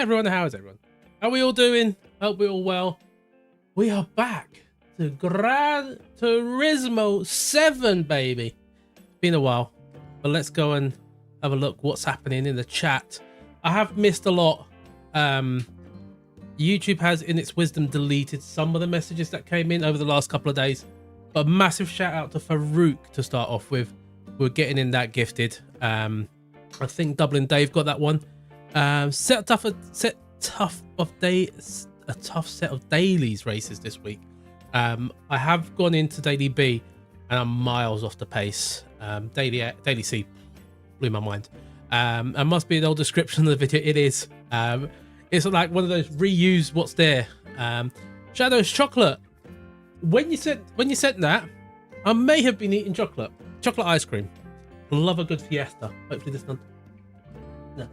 everyone? How is everyone? How are we all doing? Hope we're all well. We are back to Gran Turismo 7, baby. Been a while, but let's go and have a look what's happening in the chat. I have missed a lot. YouTube has, in its wisdom, deleted some of the messages that came in over the last couple of days. But a massive shout out to Farouk to start off with. We're getting in that gifted. I think Dublin Dave got that one. A tough set of dailies races this week. I have gone into Daily B and I'm miles off the pace. Daily C blew my mind. And must be an old description of the video. It is. It's like one of those reuse what's there. Shadow's chocolate. When you said that, I may have been eating chocolate ice cream. Love a good fiesta. Hopefully this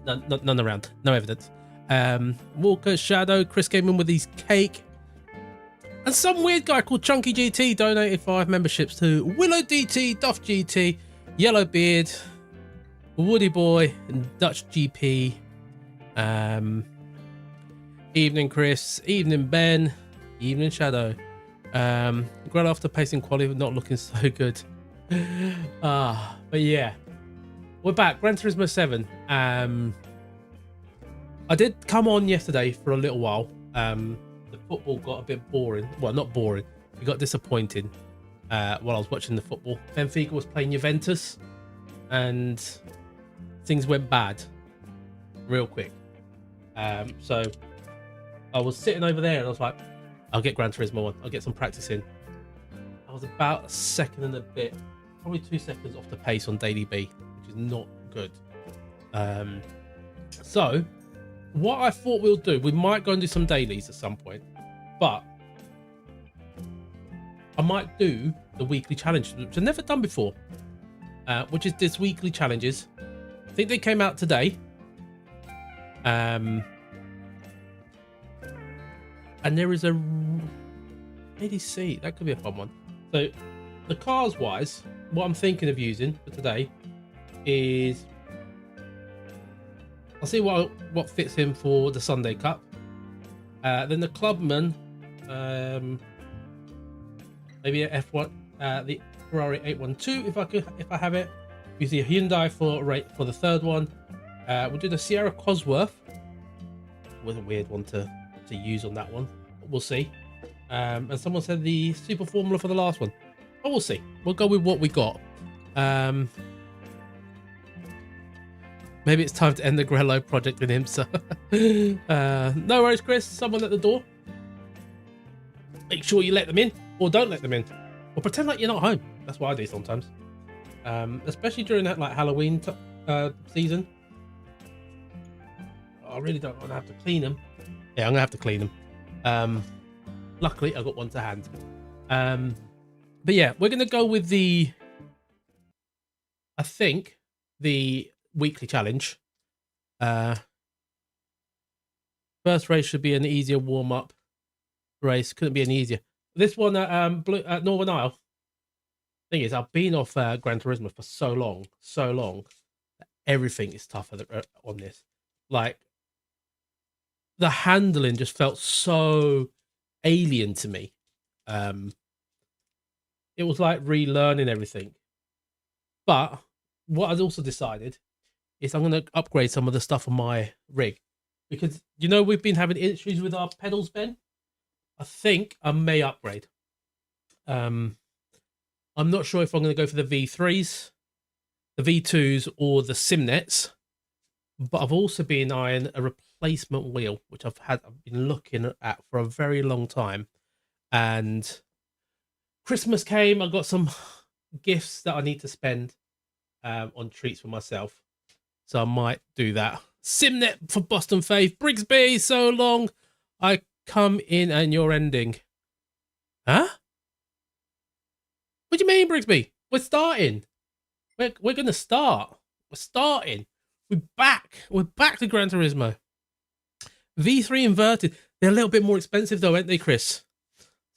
none around. No evidence. Walker, Shadow, Chris came in with his cake. And some weird guy called Chunky GT donated 5 memberships to Willow DT, Duff GT, Yellowbeard, Woody Boy, and Dutch GP. Evening Chris, evening Ben, evening Shadow. Great after pacing quality, not looking so good. But yeah, we're back. Gran Turismo 7. I did come on yesterday for a little while. The football got a bit boring. Well, not boring. It got disappointing while I was watching the football. Benfica was playing Juventus, and things went bad real quick. So I was sitting over there, and I was like, I'll get Gran Turismo on. I'll get some practice in. I was about a second and a bit, probably 2 seconds off the pace on Daily B, which is not good. So what I thought we'll do, we might go and do some dailies at some point, but I might do the weekly challenges, which I've never done before, which is this weekly challenges. I think they came out today. And there is a ADC, that could be a fun one. So the cars wise, what I'm thinking of using for today is, I'll see what fits in for the Sunday Cup. Then the Clubman, maybe a F1, the Ferrari 812 if I have it. Use the Hyundai for the third one. We'll do the Sierra Cosworth. Was a weird one to use on that one. We'll see. And someone said the Super Formula for the last one. Oh, we'll see. We'll go with what we got. Maybe it's time to end the Grello project with him. So no worries, Chris. Someone at the door. Make sure you let them in, or don't let them in, or pretend like you're not home. That's what I do sometimes, especially during that like Halloween season. I really don't want to have to clean them. Yeah, I'm gonna have to clean them. Luckily, I got one to hand. But yeah, we're gonna go with the, I think, the weekly challenge. First race should be an easier warm-up race. Couldn't be any easier. This one at Northern Isle. Thing is, I've been off Gran Turismo for so long, that everything is tougher on this. Like, the handling just felt so alien to me. It was like relearning everything. But what I've also decided is I'm going to upgrade some of the stuff on my rig, because you know we've been having issues with our pedals, Ben. I think I may upgrade. I'm not sure if I'm going to go for the V3s, the V2s, or the Simnets. But I've also been eyeing a replacement wheel, which I've been looking at for a very long time. And Christmas came. I got some gifts that I need to spend on treats for myself. So I might do that. Simnet for Boston Faith. Brigsby, so long. I come in and you're ending. Huh? What do you mean, Brigsby? We're starting. We're going to start. We're starting. We're back. We're back to Gran Turismo. V3 inverted. They're a little bit more expensive though, aren't they, Chris?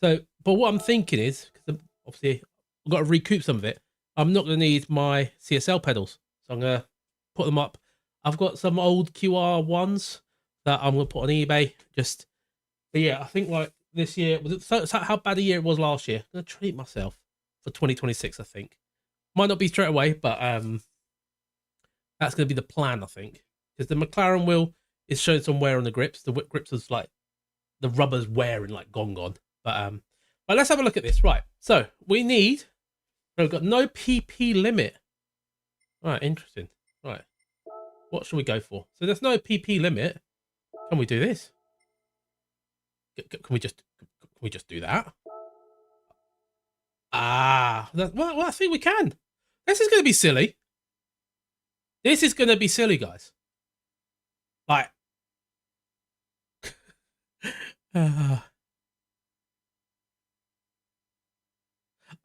So, but what I'm thinking is, because obviously I've got to recoup some of it, I'm not going to need my CSL pedals. So I'm going to put them up. I've got some old QR ones that I'm gonna put on eBay. But yeah, I think like this year was it so how bad a year it was last year. I'm gonna treat myself for 2026. I think might not be straight away, but that's gonna be the plan. I think because the McLaren wheel is showing some wear on the grips. The whip grips is like the rubber's wearing like gone. But let's have a look at this. Right, so we've got no PP limit. Right, interesting. Right, what should we go for? So there's no PP limit. Can we do this? Can we just do that? Well, I think we can. This is going to be silly. This is going to be silly, guys. Like,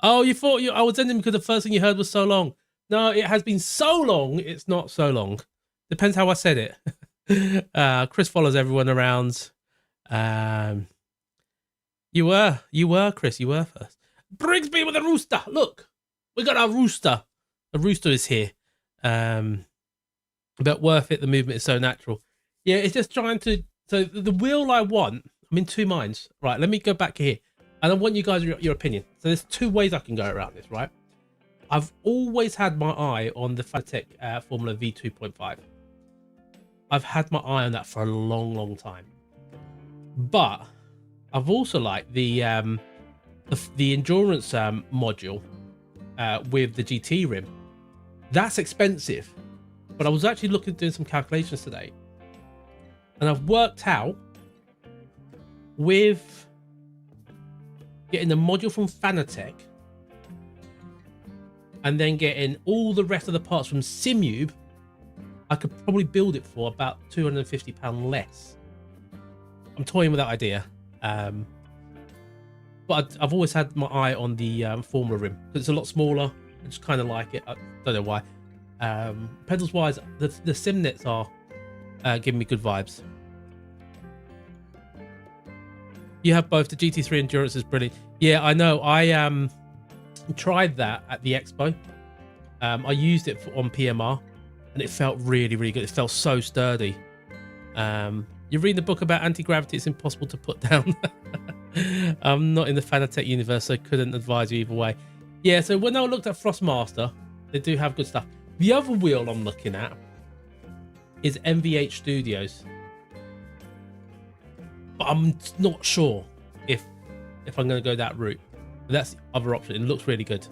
oh, you thought I was ending because the first thing you heard was so long. No, it has been so long. It's not so long. Depends how I said it. Chris follows everyone around. You were, Chris. You were first. Brigsby with a rooster. Look, we got our rooster. The rooster is here. But worth it. The movement is so natural. Yeah, it's just trying to. So the wheel I want. I'm in two minds. Right, let me go back here. And I want you guys your opinion. So there's two ways I can go around this, right? I've always had my eye on the Fanatec Formula V 2.5. I've had my eye on that for a long time. But I've also liked the endurance module with the GT rim. That's expensive. But I was actually looking at doing some calculations today. And I've worked out with getting the module from Fanatec and then getting all the rest of the parts from Simube, I could probably build it for about £250 less. I'm toying with that idea. But I've always had my eye on the Formula rim because it's a lot smaller. I just kind of like it. I don't know why. Pedals wise, the Simnets are giving me good vibes. You have both. The GT3 Endurance is brilliant. Yeah, I know. I tried that at the expo. I used it on PMR and it felt really good. It felt so sturdy. You read the book about anti-gravity, it's impossible to put down. I'm not in the Fanatec universe, so I couldn't advise you either way. Yeah, so when I looked at Frostmaster, they do have good stuff. The other wheel I'm looking at is MVH Studios. But I'm not sure if I'm going to go that route. But that's the other option. It looks really good.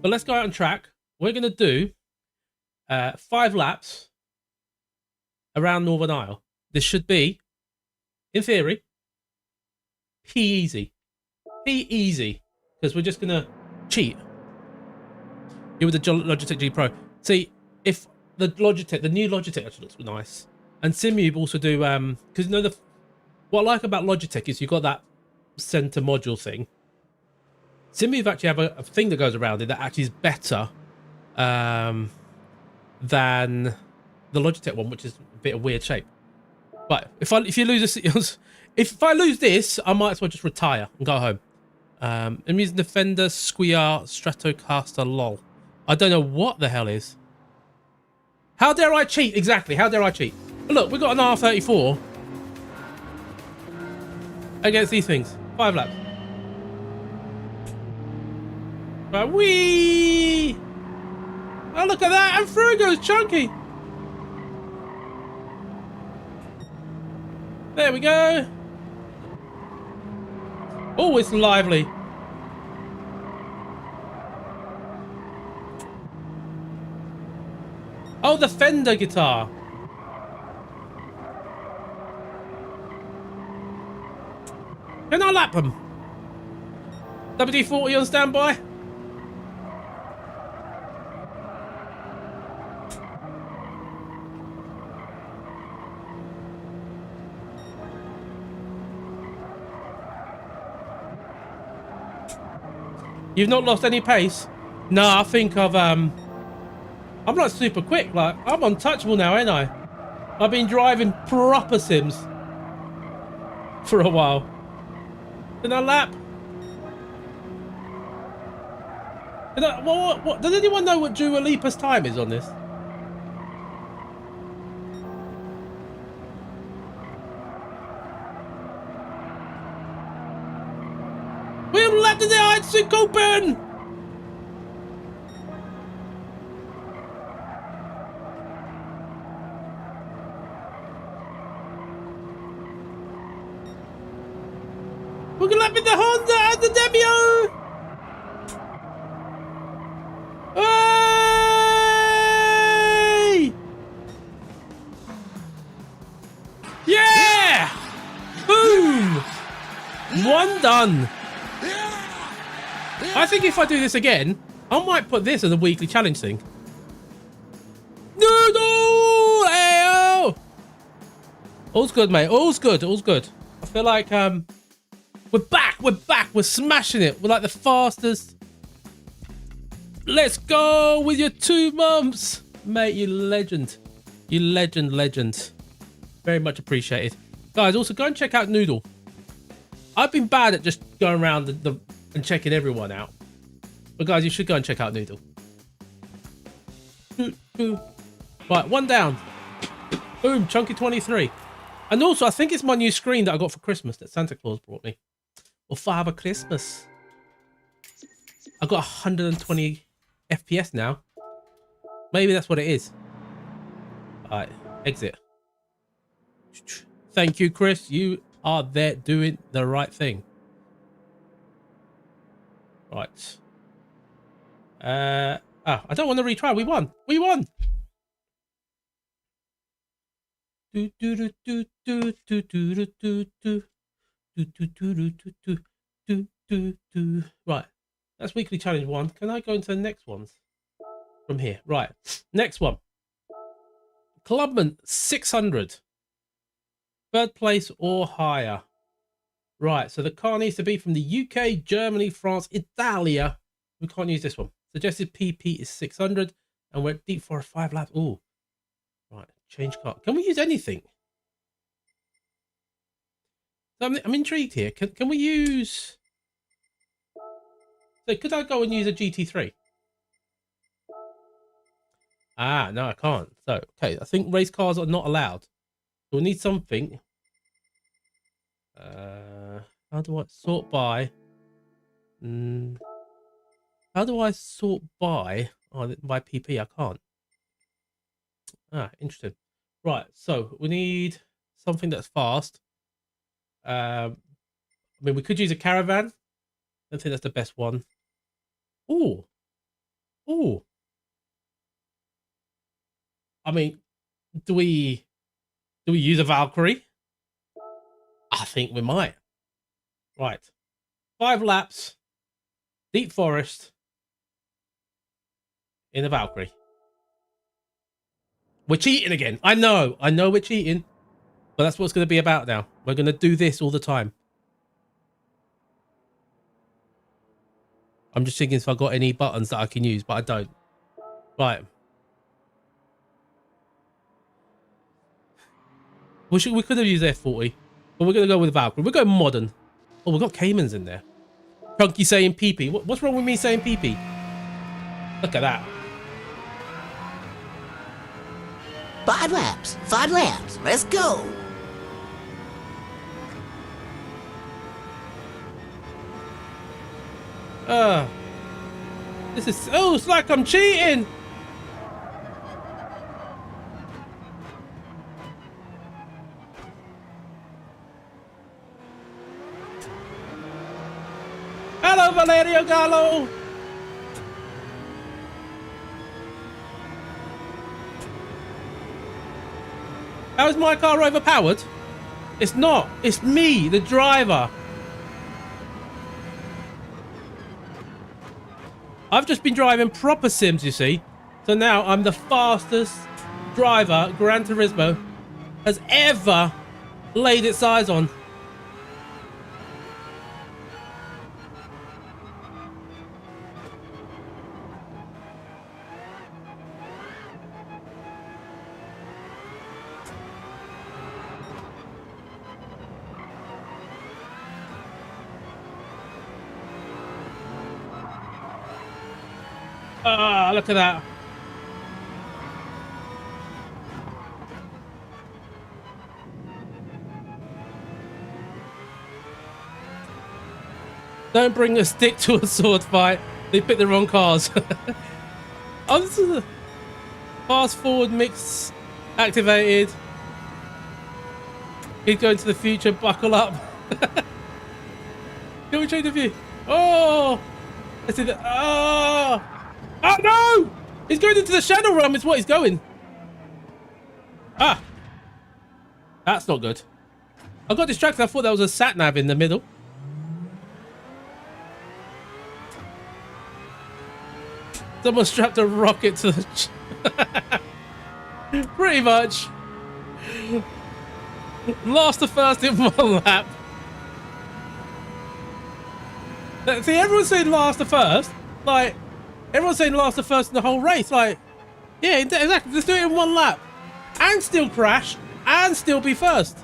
But let's go out on track. We're going to do 5 laps around Northern Isle. This should be, in theory, P-easy. P-easy. Because we're just going to cheat. Here with the Logitech G Pro. See, if the Logitech, the new Logitech actually looks nice. And Simube also do, because you know, what I like about Logitech is you've got that center module thing. Simube actually have a thing that goes around it that actually is better than the Logitech one, which is a bit of weird shape. But if you lose this, if I lose this, I might as well just retire and go home. I'm using the Fender Squier Stratocaster LOL. I don't know what the hell is. How dare I cheat? Exactly. How dare I cheat? But look, we've got an R34 against these things. 5 laps. Right, whee! Oh, look at that! And through goes Chunky! There we go! Oh, it's lively! Oh, the Fender guitar! Can I lap them? WD-40 on standby? You've not lost any pace? No, I think I'm like super quick. Like, I'm untouchable now, ain't I? I've been driving proper sims for a while. Can I lap? What? Does anyone know what Dua Lipa's time is on this? Let the eyes sink open! We're gonna let me the Honda and the Demio! Hey! Yeah! Boom! One done. I think if I do this again, I might put this as a weekly challenge thing. Noodle! Ayo! All's good, mate. All's good. All's good. I feel like we're back. We're back. We're smashing it. We're like the fastest. Let's go with your 2 months, mate. You legend. You legend. Very much appreciated, guys. Also, go and check out Noodle. I've been bad at just going around and checking everyone out, but guys, you should go and check out Noodle. Right, 1 down. Boom, Chunky 23. And also, I think it's my new screen that I got for Christmas that Santa Claus brought me. Or Father Christmas. I got 120 FPS now. Maybe that's what it is. Alright, exit. Thank you, Chris. You are there doing the right thing. Right. I don't want to retry. We won. We won. Right. That's weekly challenge 1. Can I go into the next ones from here? Right. Next one. Clubman 600. 3rd place or higher. Right. So the car needs to be from the UK, Germany, France, Italia. We can't use this one. Suggested PP is 600. And we're deep for a 5 laps. Ooh. Right. Change car. Can we use anything? I'm intrigued here. Can we use... So could I go and use a GT3? Ah, no, I can't. So, okay, I think race cars are not allowed. So we need something. How do I sort by? How do I sort by? Oh, by PP, I can't. Ah, interesting. Right, so we need something that's fast. I mean, we could use a caravan. I don't think that's the best one. Ooh. Ooh. I mean, do we use a Valkyrie? I think we might. Right. 5 laps. Deep forest. In a Valkyrie. We're cheating again. I know we're cheating. But that's what it's going to be about now. We're going to do this all the time. I'm just thinking if I got any buttons that I can use, but I don't. Right. We could have used F40, but we're going to go with Valkyrie. We're going modern. Oh, we've got Caymans in there. Chunky saying PP. What's wrong with me saying PP? Look at that. 5 laps. 5 laps. Let's go. This is... Oh, it's like I'm cheating. Hello, Valerio Gallo. How is my car overpowered? It's not. It's me, the driver. I've just been driving proper Sims, you see. So now I'm the fastest driver Gran Turismo has ever laid its eyes on. Ah, look at that. Don't bring a stick to a sword fight. They picked the wrong cars. Oh, this is a fast forward mix activated. He's going to the future. Buckle up. Can we change the view? Oh, let's see that. Oh, oh no! He's going into the shadow realm. Is what he's going. Ah, that's not good. I got distracted. I thought that was a sat nav in the middle. Someone strapped a rocket to the... Pretty much. Lost the first in one lap. See, everyone's saying last the first. Like, everyone's saying last the first in the whole race. Like, yeah, exactly. Let's do it in one lap. And still crash. And still be first.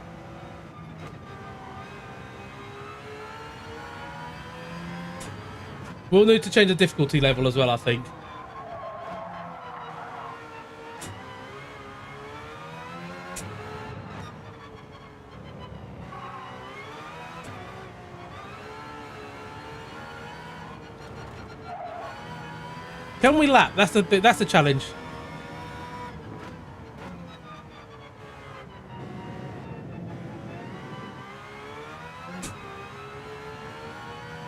We'll need to change the difficulty level as well, I think. Can we lap? That's the challenge.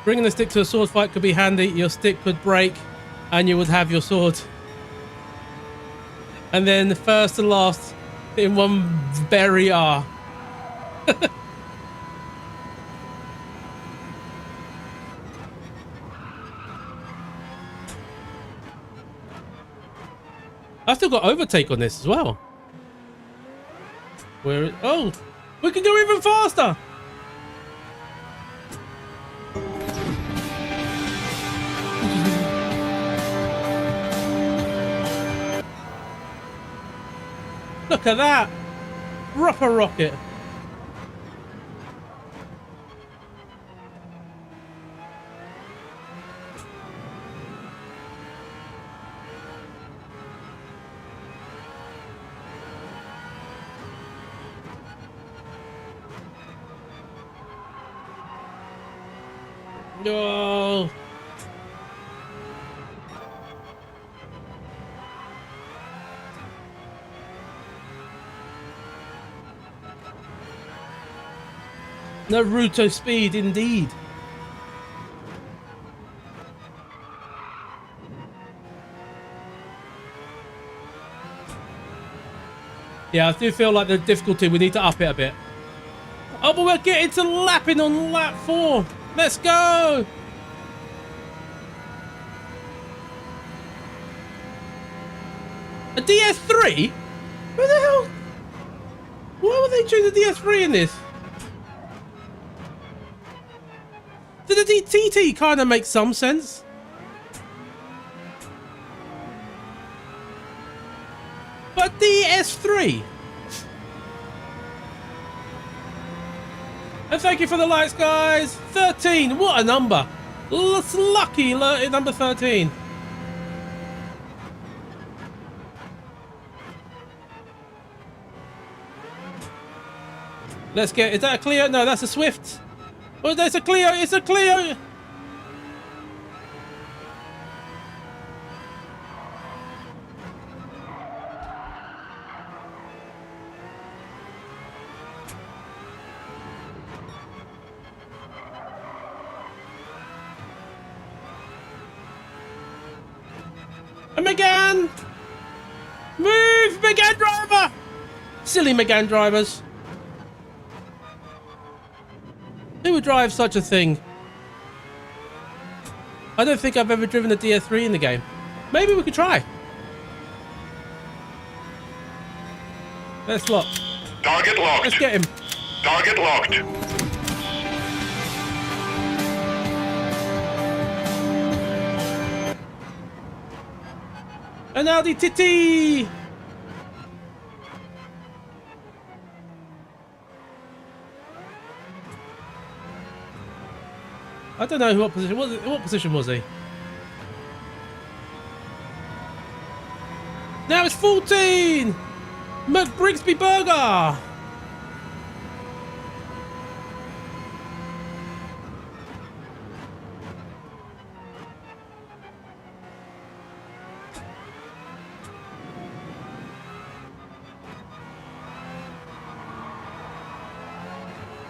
Bringing the stick to a sword fight could be handy. Your stick could break and you would have your sword. And then first to last in one barrier. I've still got overtake on this as well. Where? Oh, we can go even faster. Look at that. Proper rocket. No. Naruto speed indeed. Yeah, I do feel like the difficulty, we need to up it a bit. Oh, but we're getting to lapping on lap 4. Let's go! A DS3? Where the hell? Why would they choose a DS3 in this? Did the DTT kind of make some sense? But DS3? And thank you for the likes, guys. 13, what a number. That's lucky number 13. Let's get, is that a Clio? No, that's a Swift. Oh, that's a Clio, it's a Clio. And Megane! Move, Megane driver! Silly Megane drivers. Who would drive such a thing? I don't think I've ever driven a DS3 in the game. Maybe we could try. Let's lock. Target locked. Let's get him. Target locked. An Audi TT! I don't know what position was it. What position was he? Now it's 14! McBrigsby Burger!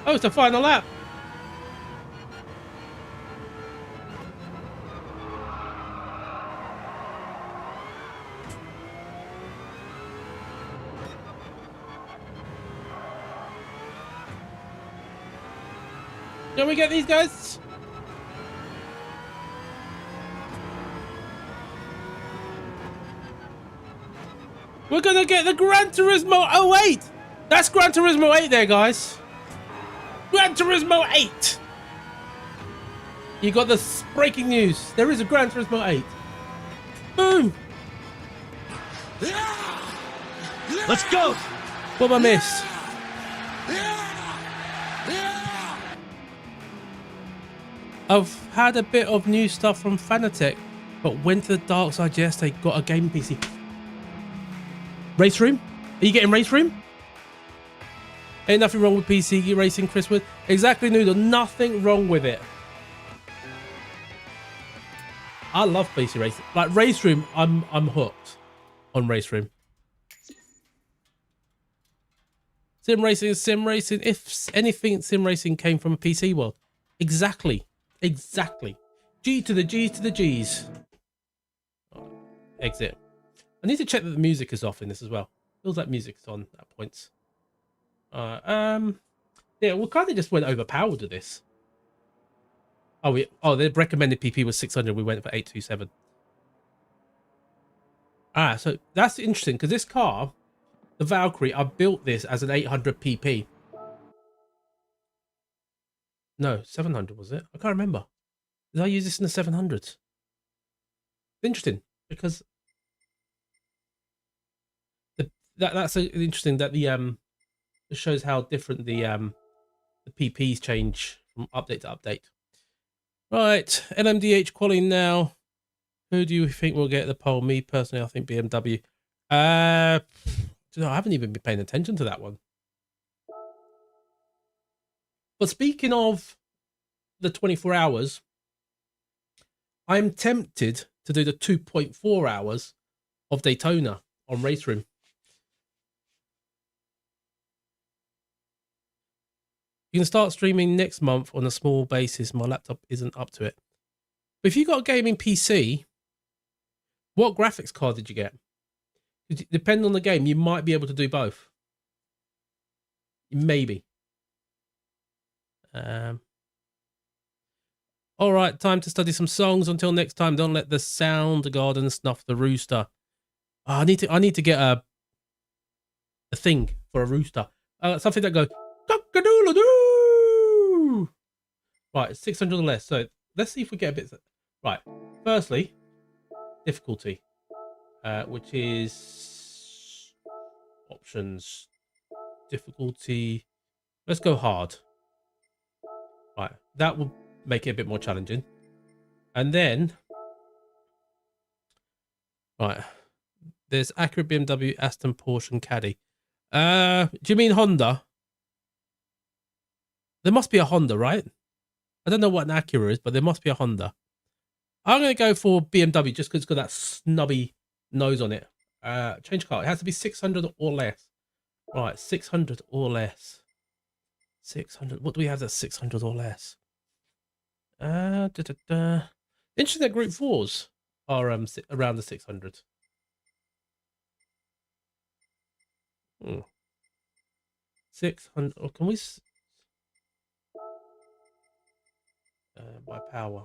Oh, it's the final lap. Can we get these guys? We're gonna get the Gran Turismo 08. That's Gran Turismo 8 there, guys. Gran Turismo 8. You got the breaking news. There is a Gran Turismo 8. Boom. Let's go. What have I missed? I've had a bit of new stuff from Fanatec, but went to the dark side yesterday. Got a gaming PC. Race room? Are you getting race room? Ain't nothing wrong with PC racing, Chris Wood. Exactly, Noodle. Nothing wrong with it. I love PC racing. Like race room, I'm hooked on race room. Sim racing is sim racing. If anything, sim racing came from a PC world. Exactly. Exactly. G to the G's to the G's. Exit. I need to check that the music is off in this as well. Feels like music's on at points. Yeah, we kind of just went overpowered with this. Oh, the recommended PP was 600. We went for 827. So that's interesting because this car, the Valkyrie, I built this as an 800 PP. No, 700 was it? I can't remember. Did I use this in the 700s? Interesting because that's interesting that the it shows how different the PPs change from update to update. Right, LMDH quality now. Who do you think will get the pole? Me personally, I think BMW. I haven't even been paying attention to that one. But speaking of the 24 hours, I'm tempted to do the 2.4 hours of Daytona on Race Room. You can start streaming next month on a small basis. My laptop isn't up to it. But if you got a gaming PC, what graphics card did you get? Depending on the game, you might be able to do both. Maybe. All right, time to study some songs. Until next time, don't let the sound garden snuff the rooster. Oh, I need to get a thing for a rooster. Something that goes cock-a-doodle-doo. Right, 600 or less. So let's see if we get a bit. Right. Firstly, difficulty, which is options. Difficulty. Let's go hard. Right, that will make it a bit more challenging. And then, right, there's Acura, BMW, Aston, Porsche, and Caddy. Do you mean Honda? There must be a Honda, right? I don't know what an Acura is, but there must be a Honda. I'm going to go for BMW just because it's got that snubby nose on it. Change car. It has to be 600 or less. Right, 600 or less. 600. What do we have that's 600 or less? Interesting that Group 4s are around the 600. 600. Or can we? By power.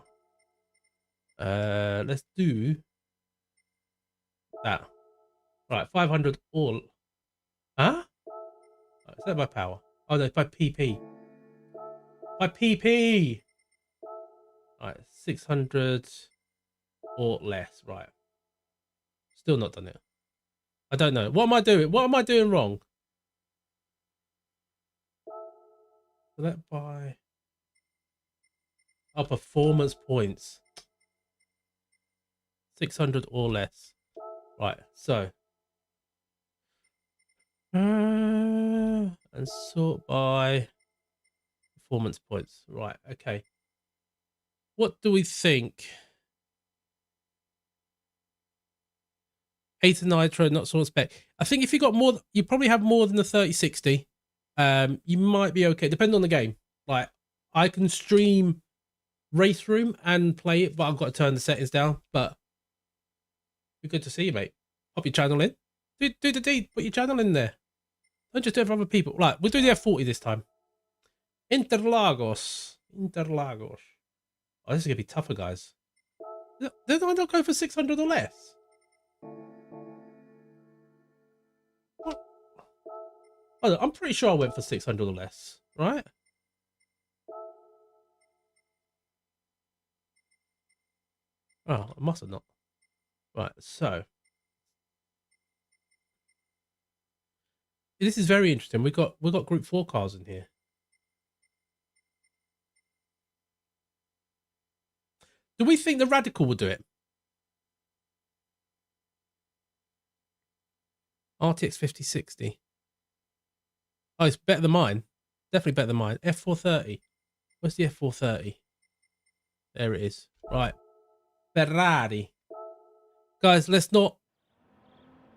Let's do that. Right, 500 all. Huh? Is that by power? Oh no, by PP. By PP. Right, 600 or less. Right. Still not done it. I don't know. What am I doing? What am I doing wrong? Select by. Oh, performance points. 600 or less. Right, so. And sort by performance points. Right, okay. What do we think? 8 nitro, not sort of spec. I think if you got more, you probably have more than the 3060. you might be okay. Depending on the game. Like, I can stream Race Room and play it, but I've got to turn the settings down. But be good to see you, mate. Pop your channel in. Do the deed. Put your channel in there. Don't just do it for other people. Right, we'll do the F40 this time. Interlagos. Interlagos. Oh, this is going to be tougher, guys. Did I not go for 600 or less? What? Oh, I'm pretty sure I went for 600 or less, right? Oh, I must have not. Right, so. This is very interesting. We've got Group 4 cars in here. Do we think the Radical will do it? RTX 5060. Oh, it's better than mine. Definitely better than mine. F430. Where's the F430? There it is. Right. Ferrari. Guys, let's not...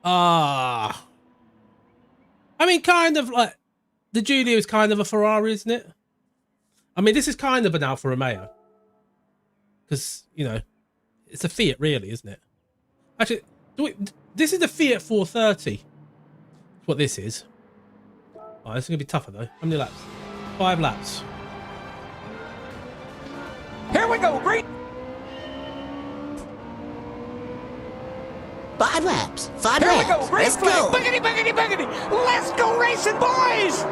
I mean, kind of like... The Giulia is kind of a Ferrari, isn't it? I mean, this is kind of an Alfa Romeo. Because, you know, it's a Fiat, really, isn't it? Actually, this is the Fiat 430. That's what this is. Oh, this is going to be tougher, though. How many laps? 5 laps. Here we go, green. 5 laps. 5 Here we laps. go, green Let's flag. go. Boogity, boogity, boogity. Let's go racing, boys.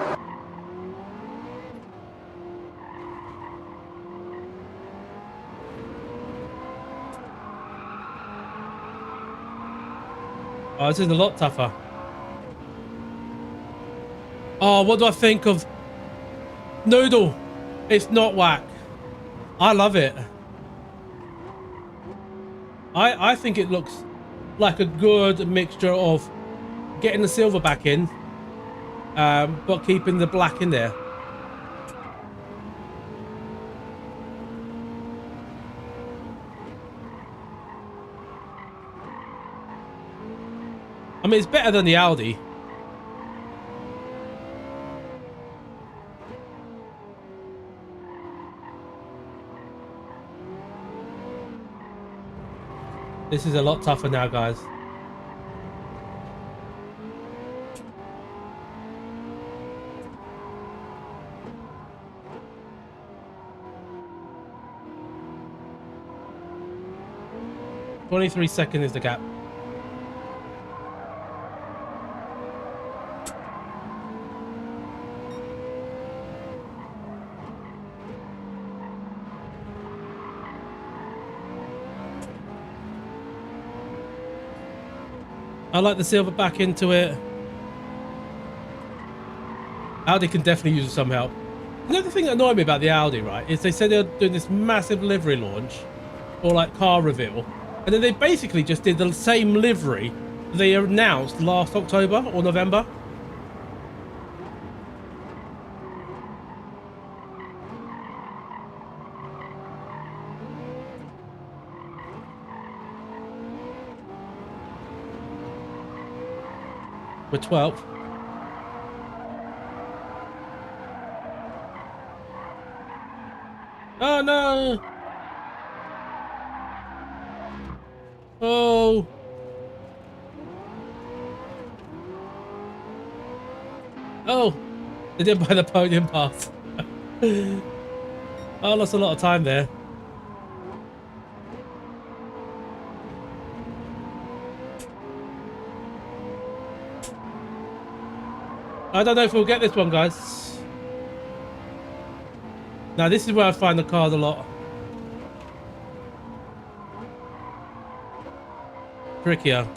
Oh, this is a lot tougher. Oh, what do I think of Noodle? It's not whack. I love it. I think it looks like a good mixture of getting the silver back in, but keeping the black in there. I mean, it's better than the Audi. This is a lot tougher now, guys. $23 is the gap. I like the silver back into it. Audi can definitely use some help. You know, the thing that annoyed me about the Audi, right, is they said they were doing this massive livery launch or like car reveal, and then they basically just did the same livery they announced last October or November. We're 12th. Oh no! Oh! Oh! They didn't buy the podium pass. I lost a lot of time there. I don't know if we'll get this one, guys. Now, this is where I find the cars a lot trickier.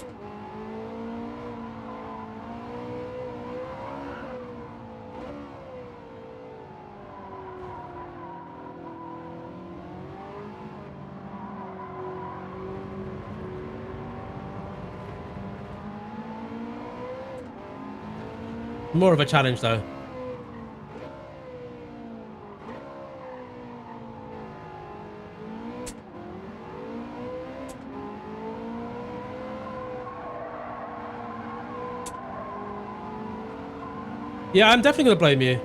More of a challenge, though. Yeah, I'm definitely gonna blame you.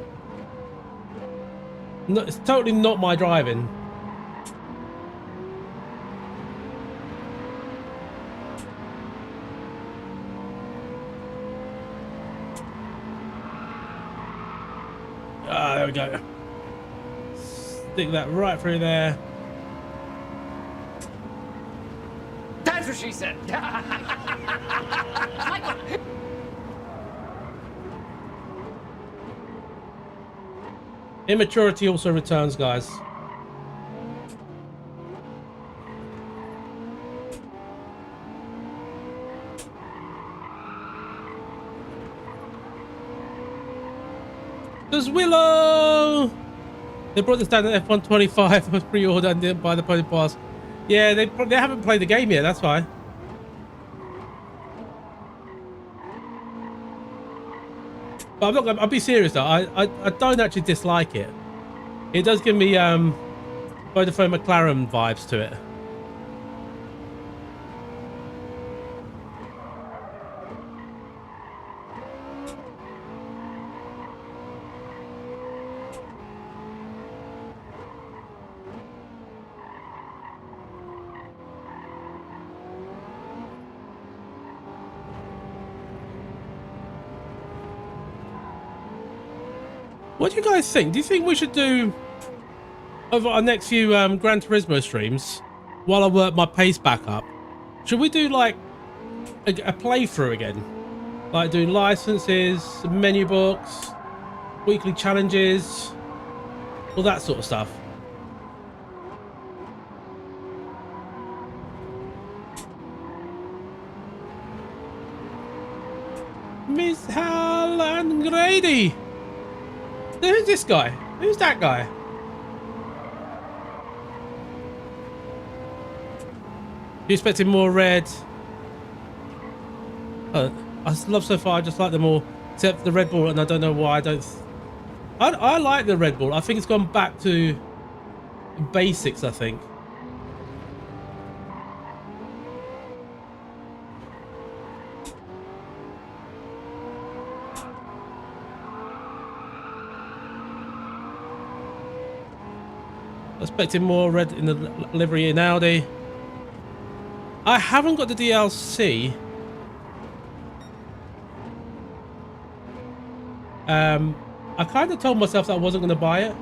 No, it's totally not my driving. Ah, there we go. Stick that right through there. That's what she said. Immaturity also returns, guys. There's Willow! They brought this down to F125 was pre-order and didn't buy the Pony Pass. Yeah, they haven't played the game yet, that's why. But I'm not gonna, I'll be serious though, I don't actually dislike it. It does give me Vodafone McLaren vibes to it. What do you guys think? Do you think we should do over our next few Gran Turismo streams while I work my pace back up? Should we do like a playthrough again? Like doing licenses, menu books, weekly challenges, all that sort of stuff. Miss Hal and Grady. Who's this guy? Who's that guy? You expecting more red? I love so far. I just like them all, except the Red Bull, and I don't know why. I like the Red Bull. I think it's gone back to basics. I think. Expecting more red in the livery in Audi. I haven't got the DLC. I kind of told myself that I wasn't going to buy it.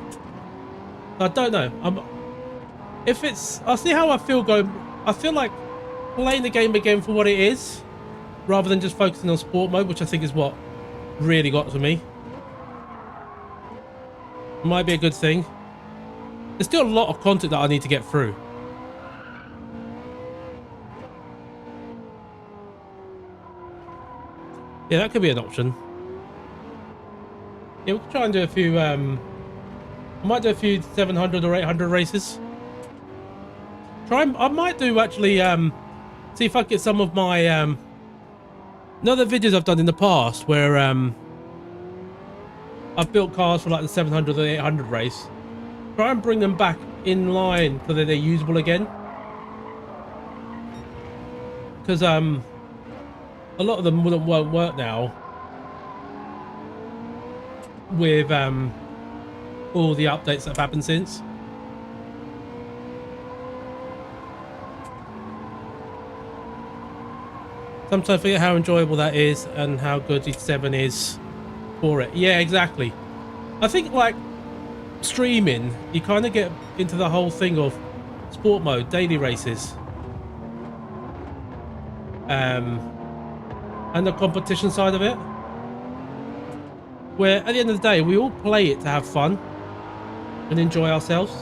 I don't know. If it's, I'll see how I feel going. I feel like playing the game again for what it is, rather than just focusing on sport mode, which I think is what really got to me. Might be a good thing. There's still a lot of content that I need to get through. Yeah, that could be an option. Yeah, we could try and do a few, I might do a few 700 or 800 races. I might do actually, see if I can get some of my, other videos I've done in the past where, I've built cars for like the 700 or 800 race. Try and bring them back in line so that they're usable again. Because, a lot of them won't work now with all the updates that have happened since. Sometimes I forget how enjoyable that is and how good GT7 is for it. Yeah, exactly. I think like streaming, you kind of get into the whole thing of sport mode, daily races, and the competition side of it, where at the end of the day we all play it to have fun and enjoy ourselves.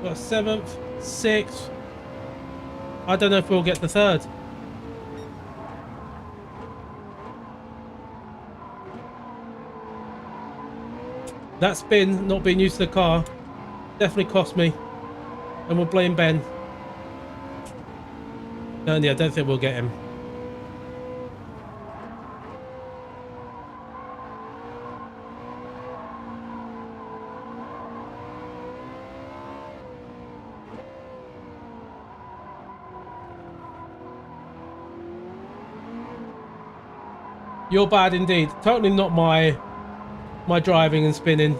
Got 7th, 6th. I don't know if we'll get the 3rd. That spin, not being used to the car, definitely cost me. And we'll blame Ben. No, I don't think we'll get him. You're bad indeed. Totally not my driving and spinning.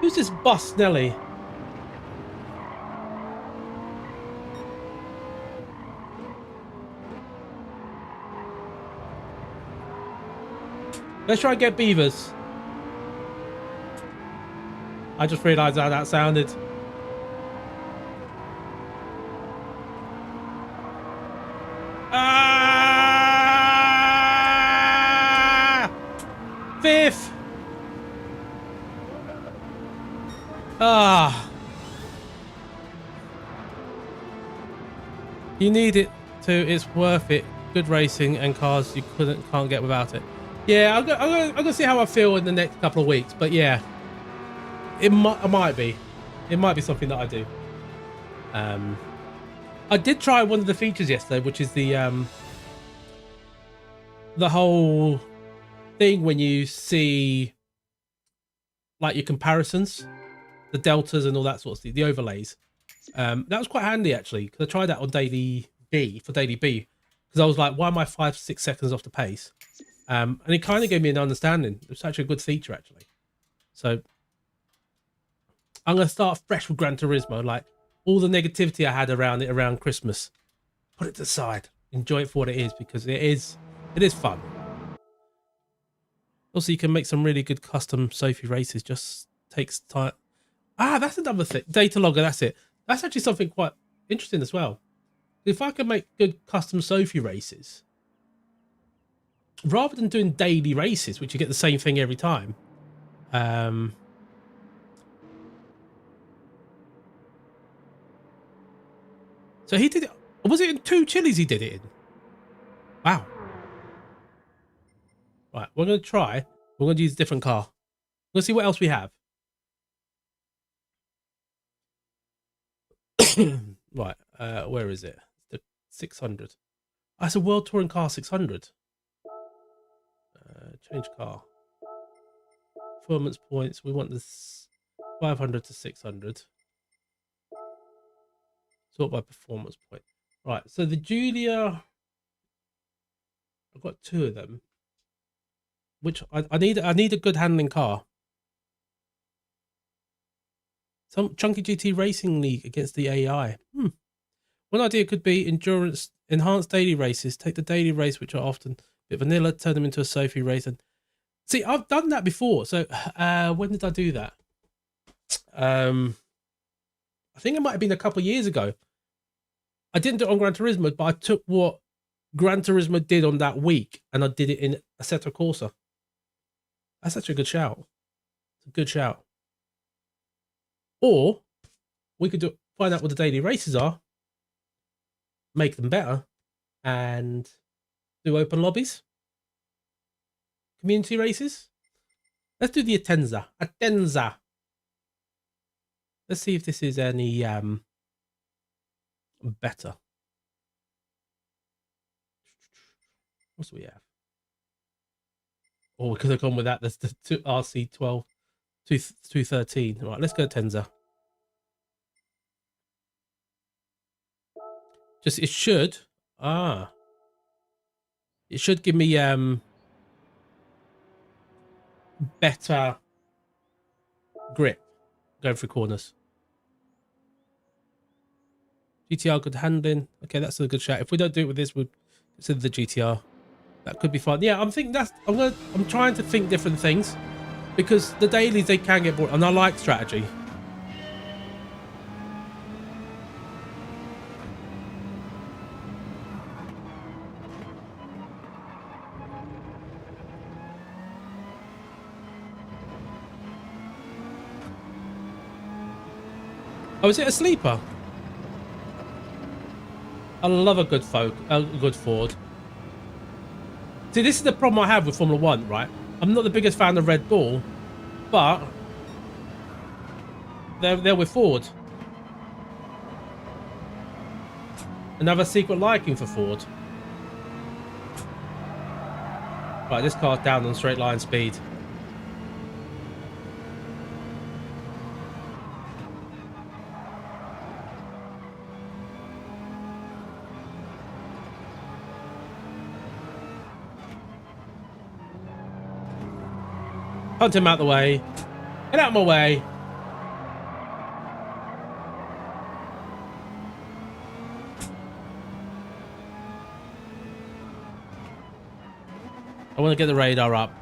Who's this bus, Nelly? Let's try and get beavers. I just realised how that sounded. Ah! Fifth. Ah. You need it to. It's worth it. Good racing and cars you can't get without it. Yeah, I'm gonna see how I feel in the next couple of weeks. But yeah, it might be something that I do. I did try one of the features yesterday, which is the whole thing when you see like your comparisons, the deltas and all that sort of stuff, the overlays. That was quite handy actually, because I tried that on daily B because I was like, why am I 5-6 seconds off the pace? And it kind of gave me an understanding. It was actually a good feature actually. So I'm gonna start fresh with Gran Turismo. Like all the negativity I had around it around Christmas, put it to the side, enjoy it for what it is, because it is fun. Also, you can make some really good custom Sophie races. Just takes time. Ah, that's another thing. Data logger. That's it. That's actually something quite interesting as well. If I can make good custom Sophie races, rather than doing daily races, which you get the same thing every time. So he did it. Was it in 2 chilies he did it in? Wow. Right, we're going to try. We're going to use a different car. Let's see what else we have. Right, where is it? The 600. Oh, it's a World Touring Car 600. Change car. Performance points. We want this 500 to 600. Sort by performance point. Right, so the Julia, I've got 2 of them. Which I need a good handling car. Some Chunky GT Racing League against the AI. One idea could be endurance enhanced daily races. Take the daily race, which are often a bit vanilla, turn them into a Sophie race. And see, I've done that before. So when did I do that? I think it might have been a couple of years ago. I didn't do it on Gran Turismo, but I took what Gran Turismo did on that week and I did it in Assetto Corsa. That's such a good shout. It's a good shout. Or we could find out what the daily races are, make them better, and do open lobbies, community races. Let's do the Atenza. Let's see if this is any better. What do we have? Oh, we could have gone with that. That's the RC12 213. Right, let's go Tenza. Just it should give me better grip going through corners. GTR good handling. Okay, that's a good shot. If we don't do it with this, we'll consider the GTR. That could be fun. Yeah, I'm trying to think different things, because the dailies, they can get boring, and I like strategy. Oh, is it a sleeper? I love a good Ford. See, this is the problem I have with Formula 1, right? I'm not the biggest fan of Red Bull, but they're with Ford. Another secret liking for Ford. Right, this car's down on straight line speed. Punt him out the way. Get out of my way. I want to get the radar up.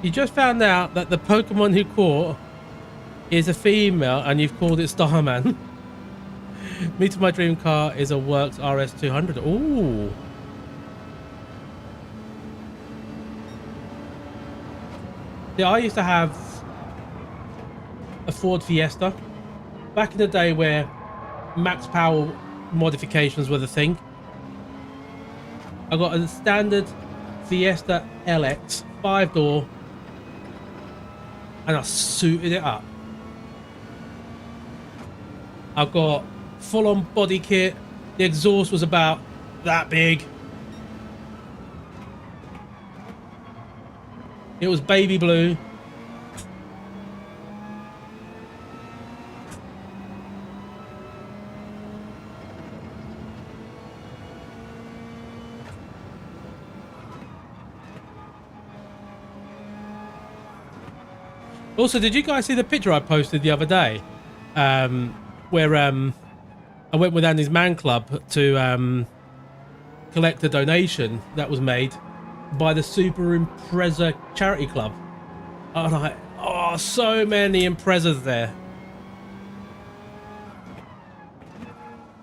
You just found out that the Pokemon you caught is a female and you've called it Starman. Me to my dream car is a Works RS200. Ooh. Yeah, I used to have a Ford Fiesta back in the day where max power modifications were the thing. I got a standard Fiesta LX 5-door and I suited it up. I've got full-on body kit. The exhaust was about that big. It was baby blue. Also, did you guys see the picture I posted the other day? Where I went with Andy's Man Club to collect a donation that was made by the Super Impreza Charity Club. I was like, oh, so many Imprezas there.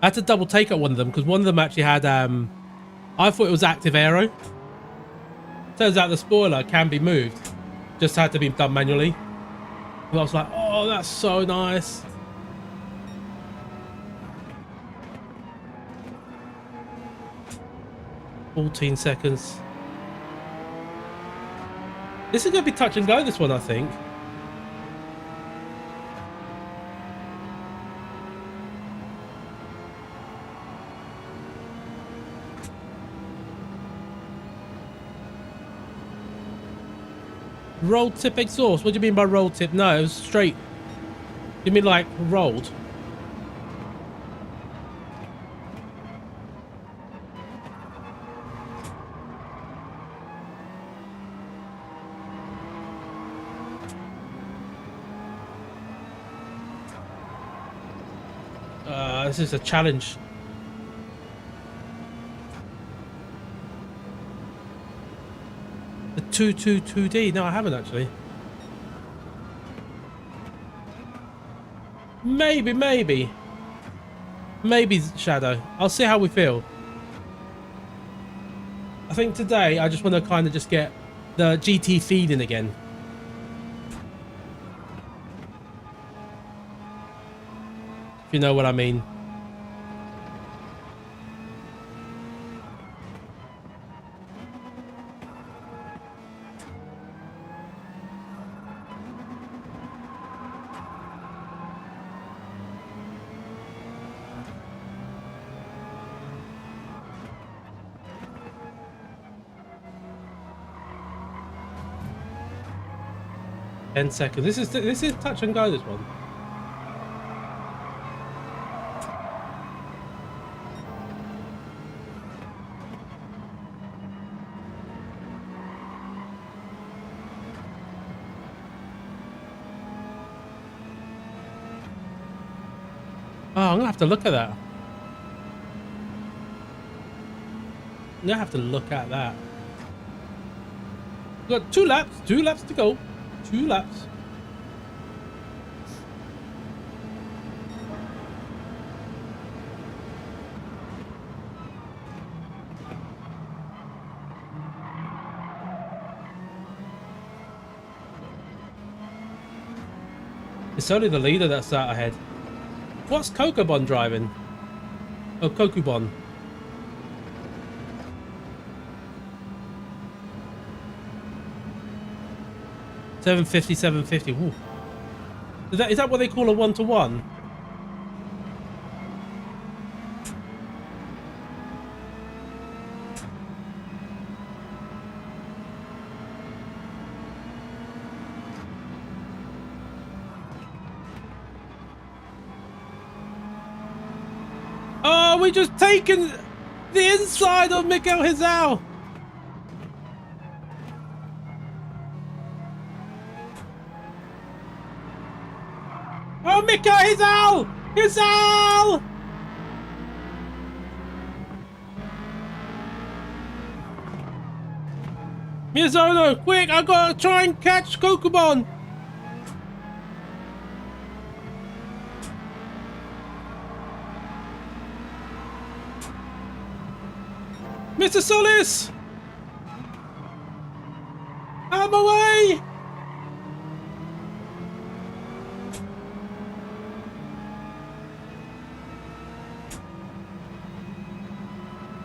I had to double take out one of them because one of them actually had, I thought it was active aero. Turns out the spoiler can be moved. Just had to be done manually. And I was like, oh, that's so nice. "14 seconds. This is going to be touch and go, this one, I think. Roll tip exhaust. What do you mean by roll tip? No, it was straight. You mean like rolled? This is a challenge. The 222D. No, I haven't actually. Maybe Shadow. I'll see how we feel. I think today I just want to kind of just get the GT feeding again. If you know what I mean. Ten seconds. This is touch and go. This one. Oh, I'm gonna have to look at that. I'm gonna have to look at that. We've got 2 laps. 2 laps to go. 2 laps. It's only the leader that's out ahead. What's Kokobon driving? Oh, Kokubon. $750. Ooh. Is that what they call a 1-to-1? we just taken the inside of Miguel Hizal? Oh, Miguel Hizal! Hizal! Miyazono, quick! I gotta try and catch Kokubon! Mr. Solis! Out of my way!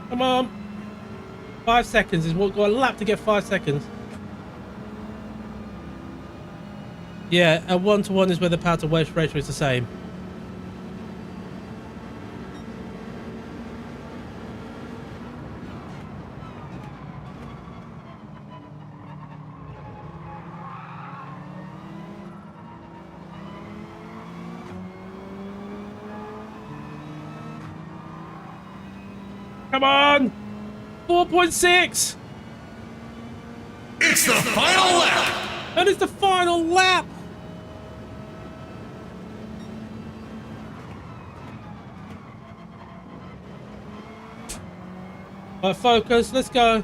Come on. 5 seconds is what, got a lap to get 5 seconds. Yeah, a 1-to-1 is where the power to weight ratio is the same. Come on! 4.6! It's the final lap! And it's the final lap! Right, focus, let's go.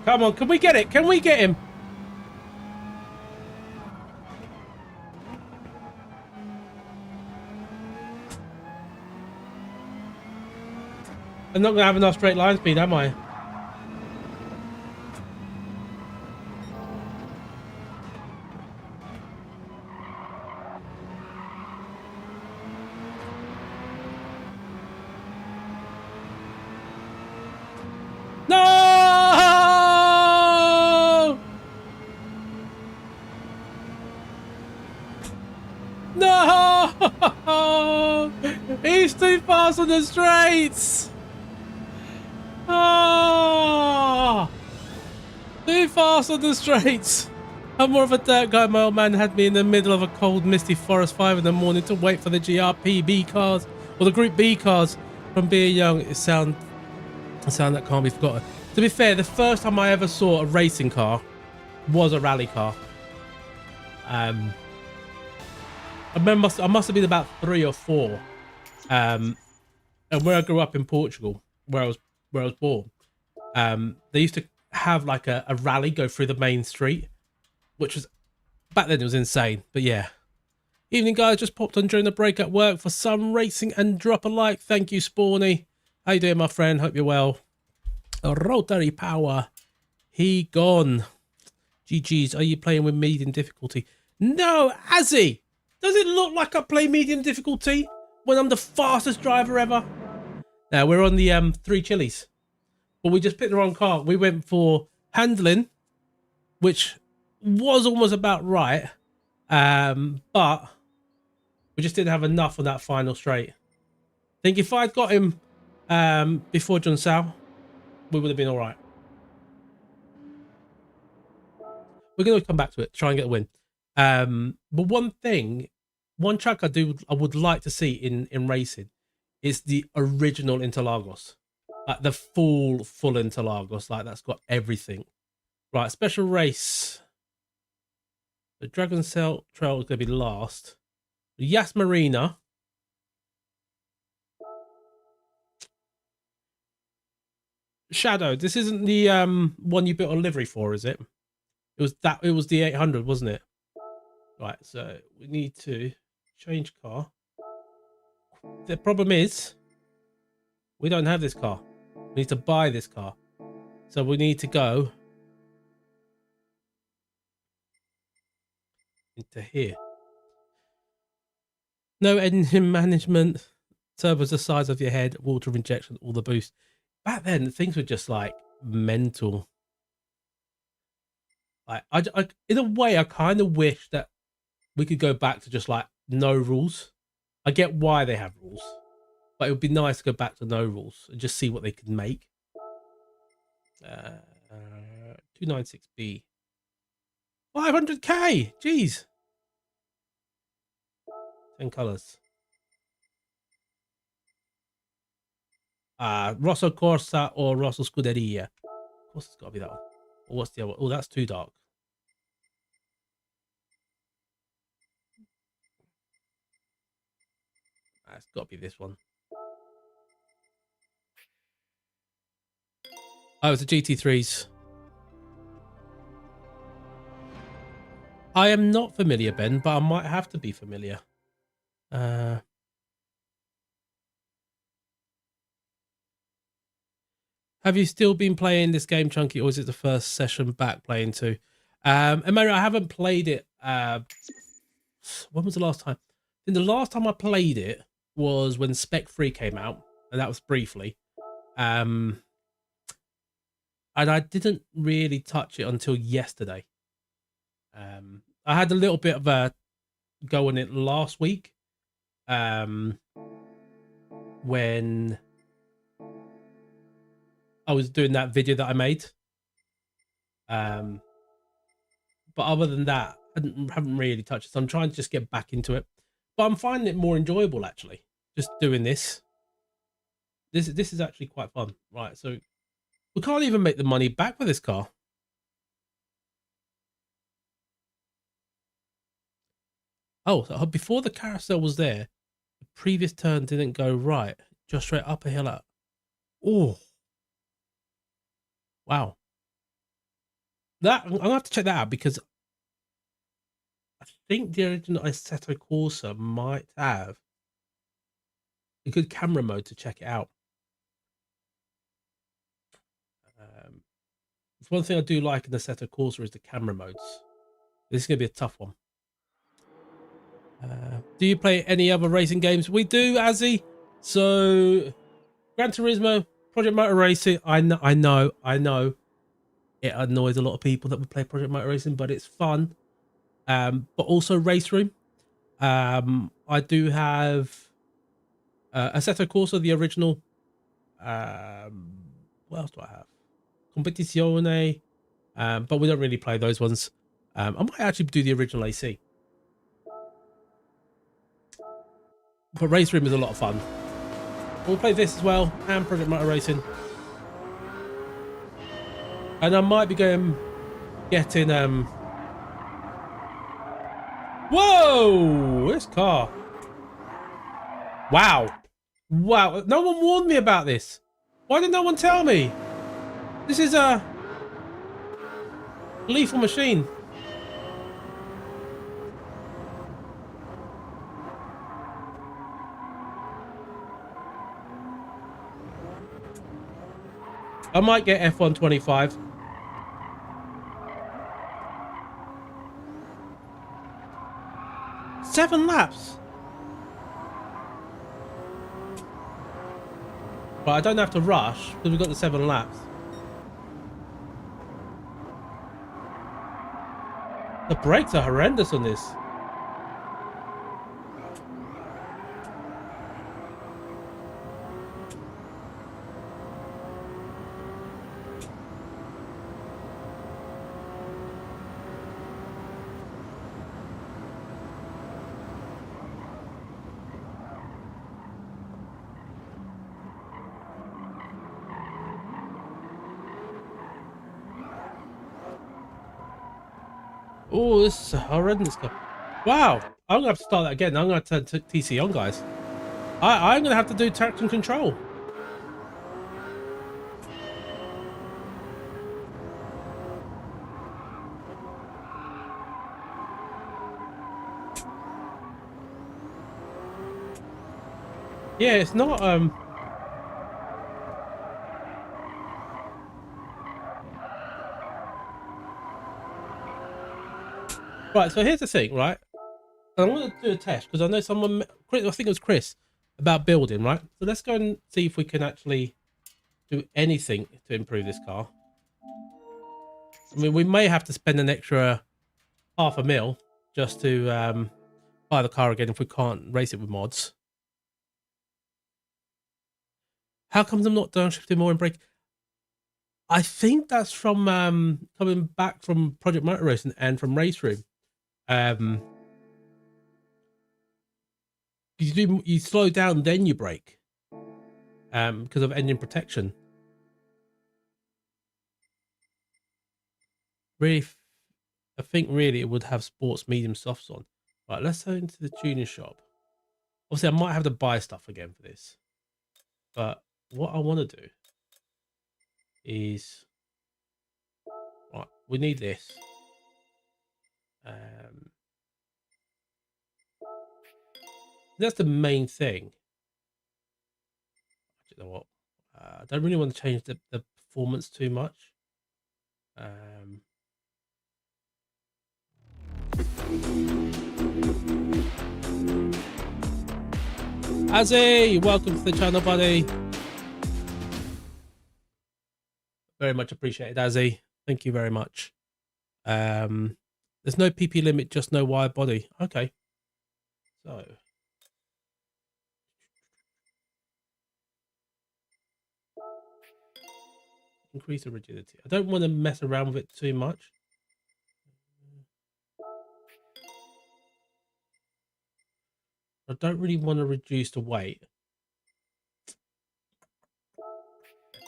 Come on, can we get it? Can we get him? I'm not going to have enough straight line speed, am I? No! No! He's too fast on the straights! Ah! Too fast on the straights. I'm more of a dirt guy. My old man had me in the middle of a cold, misty forest 5 in the morning to wait for the GRP B cars or the Group B cars from being young. It's a sound that can't be forgotten. To be fair, the first time I ever saw a racing car was a rally car. I remember I must have been about 3 or 4. And where I grew up in Portugal, where I was born, they used to have like a rally go through the main street, which was back then it was insane. But yeah, evening guys, just popped on during the break at work for some racing and drop a like. Thank you, Spawny. How you doing, my friend? Hope you're well. Rotary power, he gone. GG's. Are you playing with medium difficulty? No, Azzy. Does it look like I play medium difficulty when I'm the fastest driver ever? Now we're on the 3 chilies. But we just picked the wrong car. We went for handling, which was almost about right. But we just didn't have enough on that final straight. I think if I'd got him before John Sal, we would have been all right. We're going to come back to it, try and get a win. But one track I would like to see in racing is the original Interlagos. Like the full Interlagos, like that's got everything. Right, special race. The Dragon Cell Trail is going to be last. Yas Marina. Shadow, this isn't the one you built a livery for, is it? It was the 800, wasn't it? Right, so we need to change car. The problem is we don't have this car. We need to buy this car. So we need to go into here. No engine management. Turbos the size of your head. Water injection. All the boost. Back then, things were just like mental. In a way, I kind of wish that we could go back to just like no rules. I get why they have rules, but it would be nice to go back to no rules and just see what they can make. 296B, 500k. Jeez. 10 colors. Rosso Corsa or Rosso Scuderia. Of course, it's got to be that one. Or what's the other one? Oh, that's too dark. It's got to be this one. Oh, it's the GT3s. I am not familiar, Ben, but I might have to be familiar. Have you still been playing this game, Chunky, or is it the first session back playing too? Emmanuel, I haven't played it. When was the last time? I think the last time I played it was when SPEC 3 came out, and that was briefly. And I didn't really touch it until yesterday. I had a little bit of a go on it last week. When I was doing that video that I made. But other than that, I haven't really touched it. So I'm trying to just get back into it. But I'm finding it more enjoyable, actually. Just doing this. This is actually quite fun. Right, so we can't even make the money back for this car. Oh, so before the carousel was there, the previous turn didn't go right. Just straight up a hill out. Oh. Wow. That I'm gonna have to check that out because I think the original Assetto Corsa might have a good camera mode to check it out. It's one thing I do like in the Assetto Corsa is the camera modes. This is gonna be a tough one. Do you play any other racing games? We do, Azzy. So Gran Turismo, Project Motor Racing. I know. It annoys a lot of people that we play Project Motor Racing, but it's fun. But also Race Room. I do have Assetto Corsa, the original. What else do I have? Competizione. But we don't really play those ones. I might actually do the original AC. But Race Room is a lot of fun. We'll play this as well, and Project Motor Racing. And I might be getting whoa, this car. Wow. No one warned me about this. Why did no one tell me? This is a lethal machine. I might get F125. Seven laps. But I don't have to rush because we've got the 7 laps. The brakes are horrendous on this. Oh, this is a horrendous car. Wow, I'm gonna have to start that again. I'm gonna turn TC on, guys. I'm gonna have to do traction control. Yeah, it's not right, so here's the thing, right? I'm going to do a test because I know someone, I think it was Chris, about building, right? So let's go and see if we can actually do anything to improve this car. I mean, we may have to spend an extra $500,000 just to buy the car again if we can't race it with mods. How comes I'm not downshifting more in brake? I think that's from coming back from Project Motor Racing and from Race Room. You slow down, then you brake, because of engine protection. Really, I think really it would have sports medium softs on. Right, let's go into the tuning shop. Obviously, I might have to buy stuff again for this, but what I want to do is, right, we need this. That's the main thing. You know what? I don't really want to change the performance too much. Azzy, welcome to the channel, buddy. Very much appreciated, Azzy. Thank you very much. There's no PP limit, just no wide body. Okay. So increase the rigidity. I don't want to mess around with it too much. I don't really want to reduce the weight.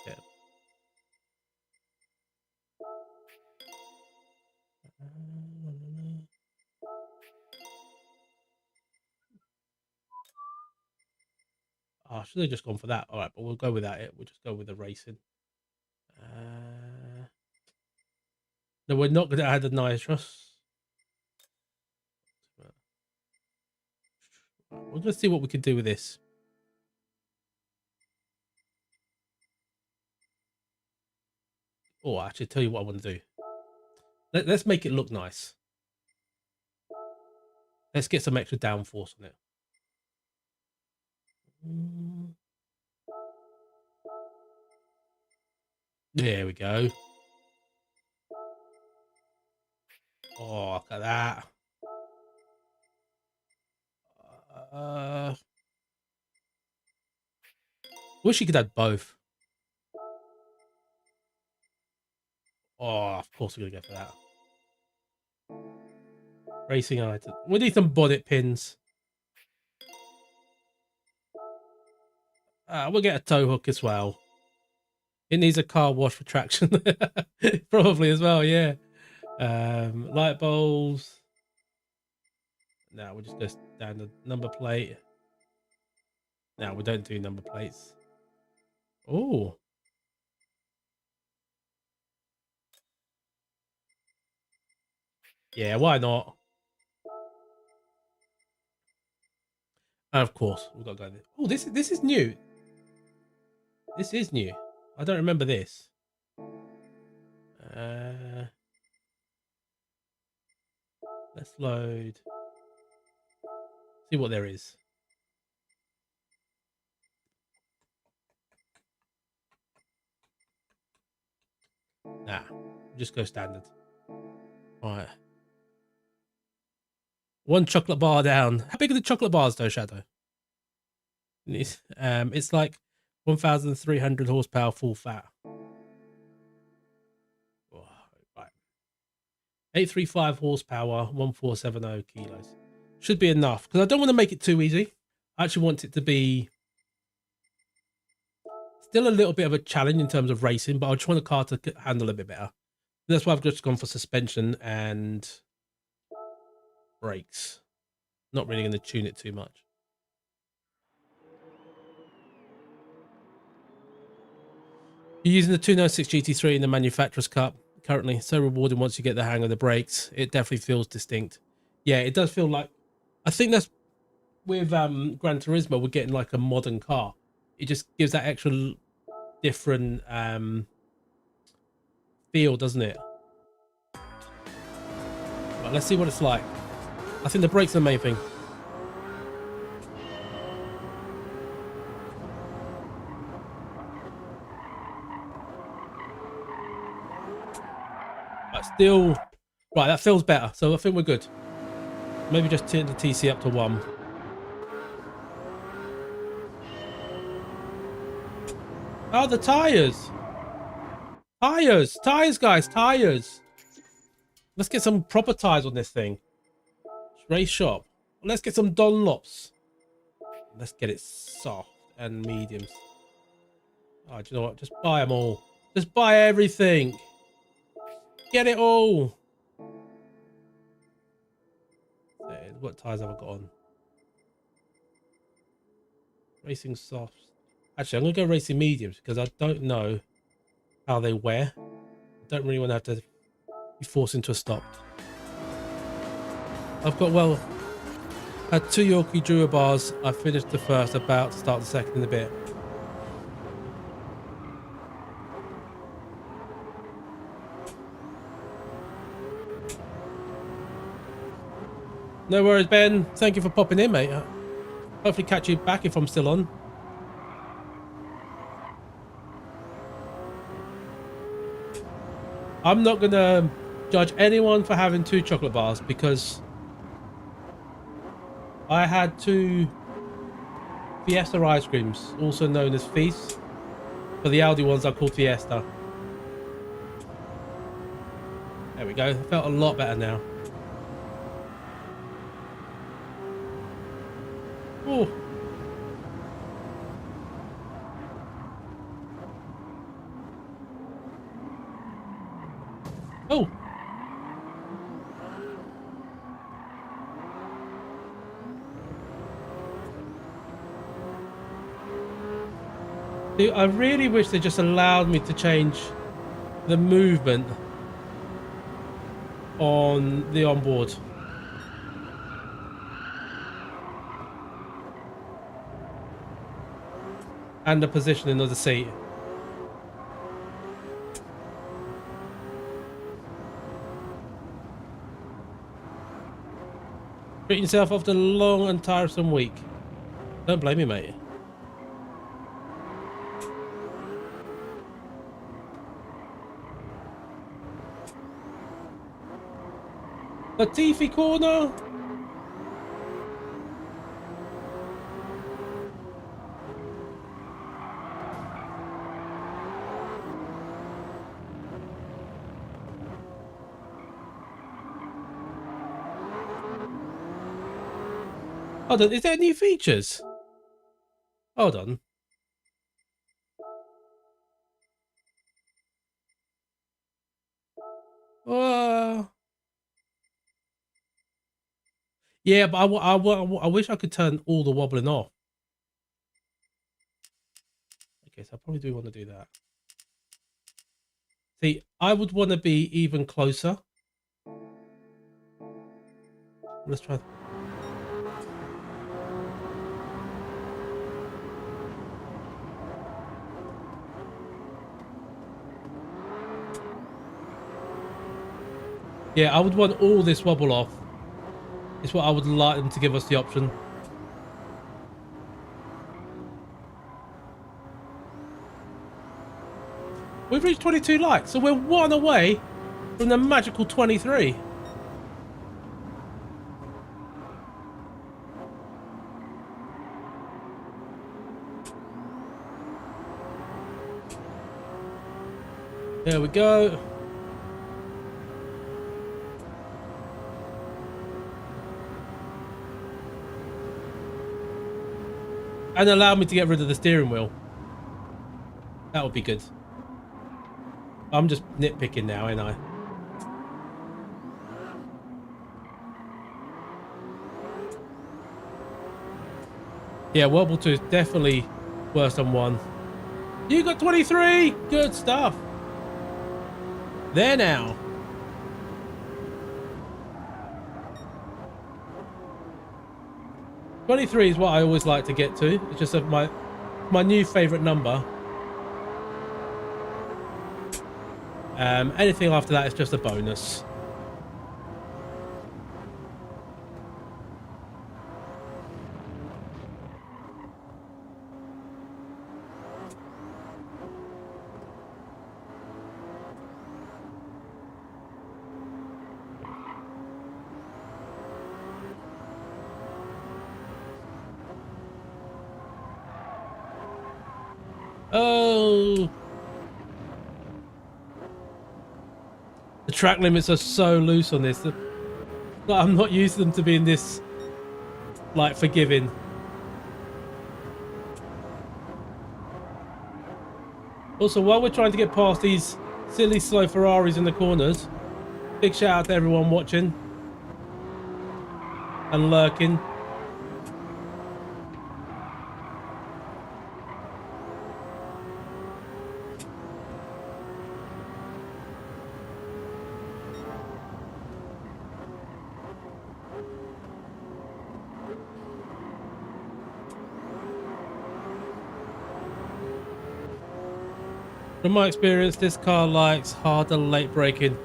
Okay. I should have just gone for that. All right, but we'll go without it. We'll just go with the racing. No, we're not going to add the nitrous. We're going to see what we can do with this. Oh, actually, tell you what I want to do. Let's make it look nice. Let's get some extra downforce on it. There we go. Oh, look at that. Wish you could have both. Oh, of course we're going to go for that. Racing item. We need some bonnet pins. We'll get a tow hook as well. It needs a car wash for traction. Probably as well, yeah. Light bulbs. No, we'll just go standard number plate. No, we don't do number plates. Oh. Yeah, why not? And of course, we've got to go there. Oh, this is new. This is new. I don't remember this. Let's load. See what there is. Nah, just go standard. All right. One chocolate bar down. How big are the chocolate bars though, Shadow? It's like 1,300 horsepower full fat. Oh, right. 835 horsepower, 1470 kilos. Should be enough because I don't want to make it too easy. I actually want it to be still a little bit of a challenge in terms of racing, but I just want the car to handle a bit better. That's why I've just gone for suspension and brakes. Not really going to tune it too much. You're using the 296 GT3 in the manufacturer's cup currently. So rewarding once you get the hang of the brakes. It definitely feels distinct. Yeah, it does feel like... I think that's with Gran Turismo, we're getting like a modern car. It just gives that extra different feel, doesn't it? Right, let's see what it's like. I think the brakes are the main thing. Right, still... Right, that feels better. So I think we're good. Maybe just turn the TC up to 1. Oh, the tyres. Tyres. Tyres, guys. Tyres. Let's get some proper tyres on this thing. Race shop. Let's get some Dunlops. Let's get it soft and mediums. Oh, do you know what? Just buy them all. Just buy everything. Get it all. What tyres have I got on? Racing softs. Actually, I'm going to go racing mediums because I don't know how they wear. I don't really want to have to be forced into a stop. I've got, well, had 2 Yorkie Drua bars. I finished the first, about to start the second in a bit. No worries, Ben. Thank you for popping in, mate. Hopefully catch you back if I'm still on. I'm not going to judge anyone for having 2 chocolate bars because I had 2 Fiesta ice creams, also known as Feast. For the Aldi ones, I called Fiesta. There we go. I felt a lot better now. Oh. Oh. Dude, I really wish they just allowed me to change the movement on the onboard. And the positioning of the seat. Treating yourself after a long and tiresome week. Don't blame me, mate. Latifi corner. Hold on, is there new features? Hold on. Yeah, but I wish I could turn all the wobbling off. Okay, so I probably do want to do that. See, I would want to be even closer. Let's try. Yeah, I would want all this wobble off. It's what I would like them to give us the option. We've reached 22 likes, so we're 1 away from the magical 23. There we go. And allow me to get rid of the steering wheel. That would be good. I'm just nitpicking now, ain't I? Yeah, Wobble 2 is definitely worse than 1. You got 23! Good stuff. There now. "23 is what I always like to get to. It's just my new favourite number. Anything after that is just a bonus. Oh, the track limits are so loose on this. Like, I'm not used to them to being this like forgiving. Also, while we're trying to get past these silly slow Ferraris in the corners, big shout out to everyone watching and lurking. From my experience, this car likes harder late braking.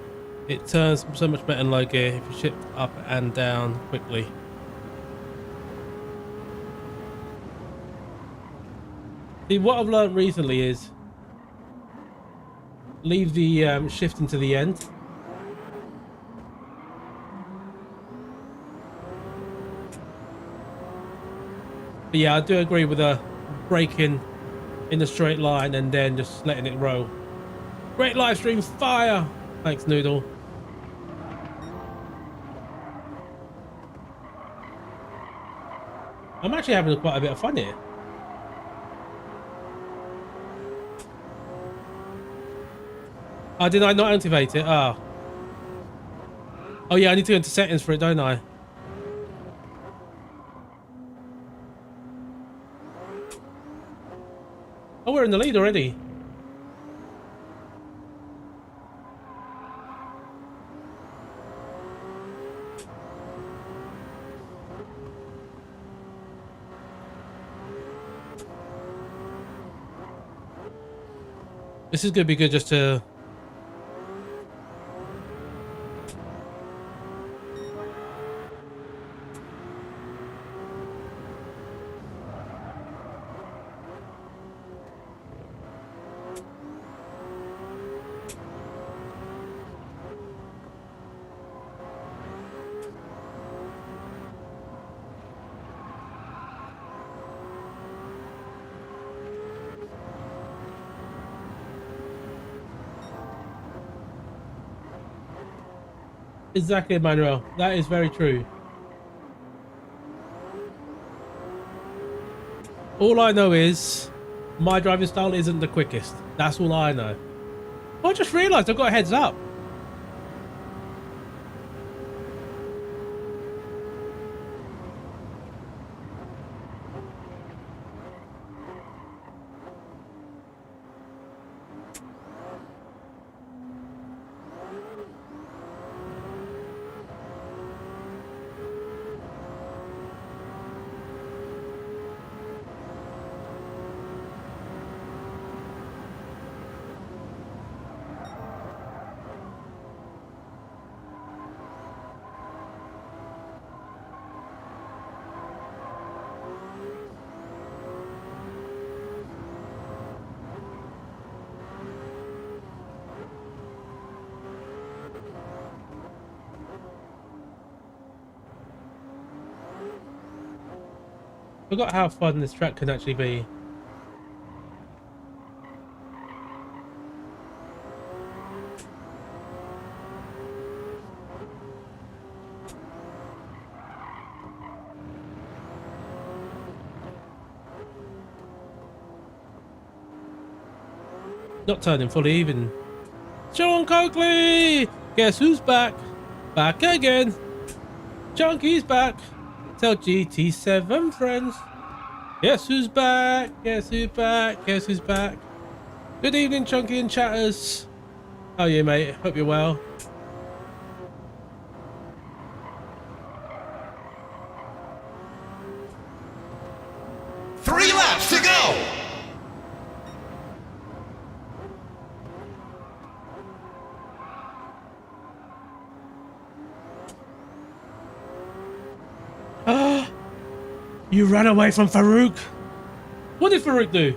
It turns so much better in low gear if you shift up and down quickly. See, what I've learned recently is leave the shifting to the end. But yeah, I do agree with the braking in a straight line and then just letting it roll. Great live stream, fire! Thanks, Noodle. I'm actually having quite a bit of fun here. Oh, did I not activate it? Oh. Oh yeah, I need to go into settings for it, don't I? Oh, we're in the lead already. This is going to be good just to... Exactly, Emmanuel. That is very true. All I know is my driving style isn't the quickest. That's all I know. I just realised I've got a heads up. Forgot how fun this track can actually be. Not turning fully even. Sean Coakley! Guess who's back? Back again! Chunky's back! Tell GT7 friends. Guess who's back? Guess who's back? Guess who's back? Good evening, Chunky and chatters. How are you, mate? Hope you're well. Three laps to go! You ran away from Farouk. What did Farouk do?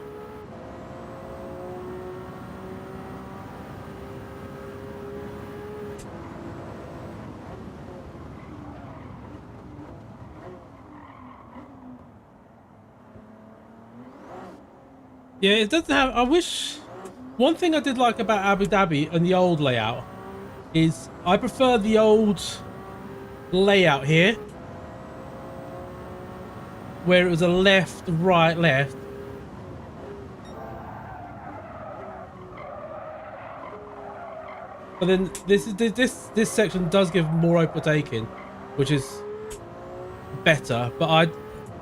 Yeah, it doesn't have. I wish. One thing I did like about Abu Dhabi and the old layout is I prefer the old layout here, where it was a left, right, left. But then this section does give more overtaking, which is better. But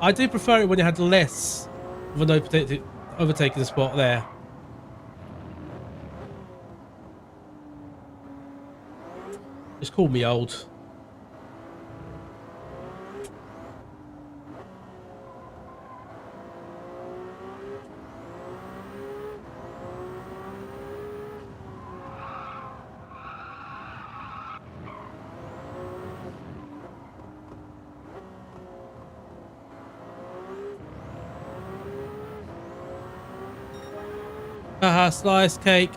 I do prefer it when it had less of an overtaking spot there. Just call me old. Haha, slice cake.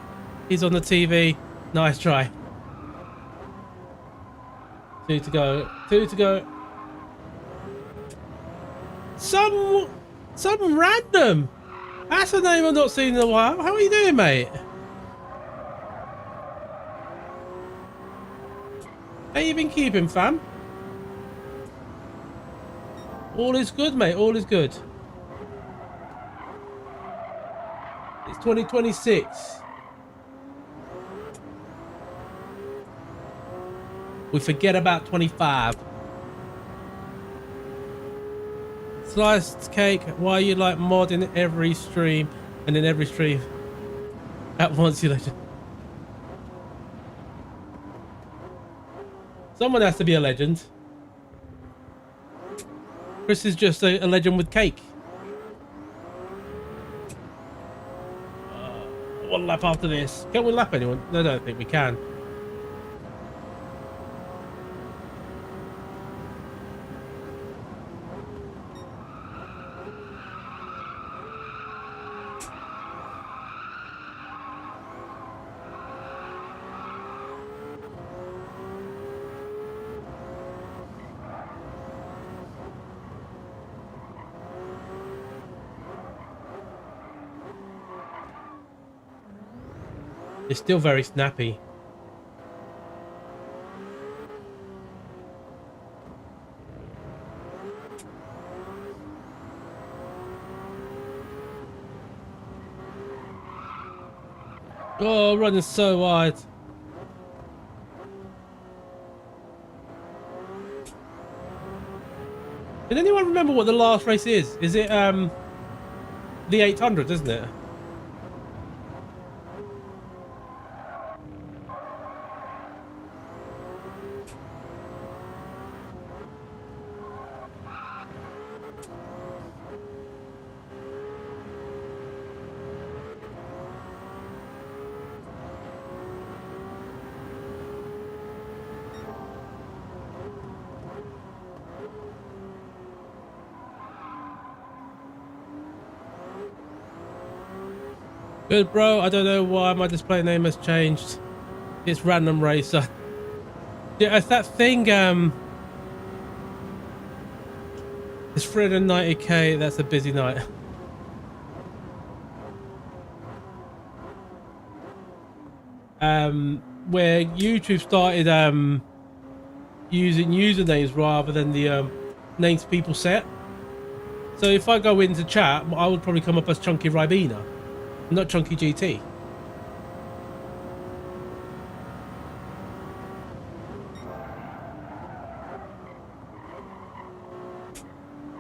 He's on the TV. Nice try. 2 to go. 2 to go. Some random. That's a name I've not seen in a while. How are you doing, mate? How you been keeping, fam? All is good, mate. All is good. It's 2026. We forget about 25. Sliced cake. Why you like mod in every stream and in every stream at once, you legend. Someone has to be a legend. Chris is just a legend with cake. One lap after this. Can we lap anyone? No, I don't think we can. It's still very snappy. Oh, running so wide. Can anyone remember what the last race is? Is it the 800, isn't it? Good, bro. I don't know why my display name has changed. It's Random Racer. Yeah, it's that thing. It's 390k. That's a busy night. Where YouTube started using usernames rather than the names people set. So if I go into chat, I would probably come up as Chunky Ribena, not Chunky GT.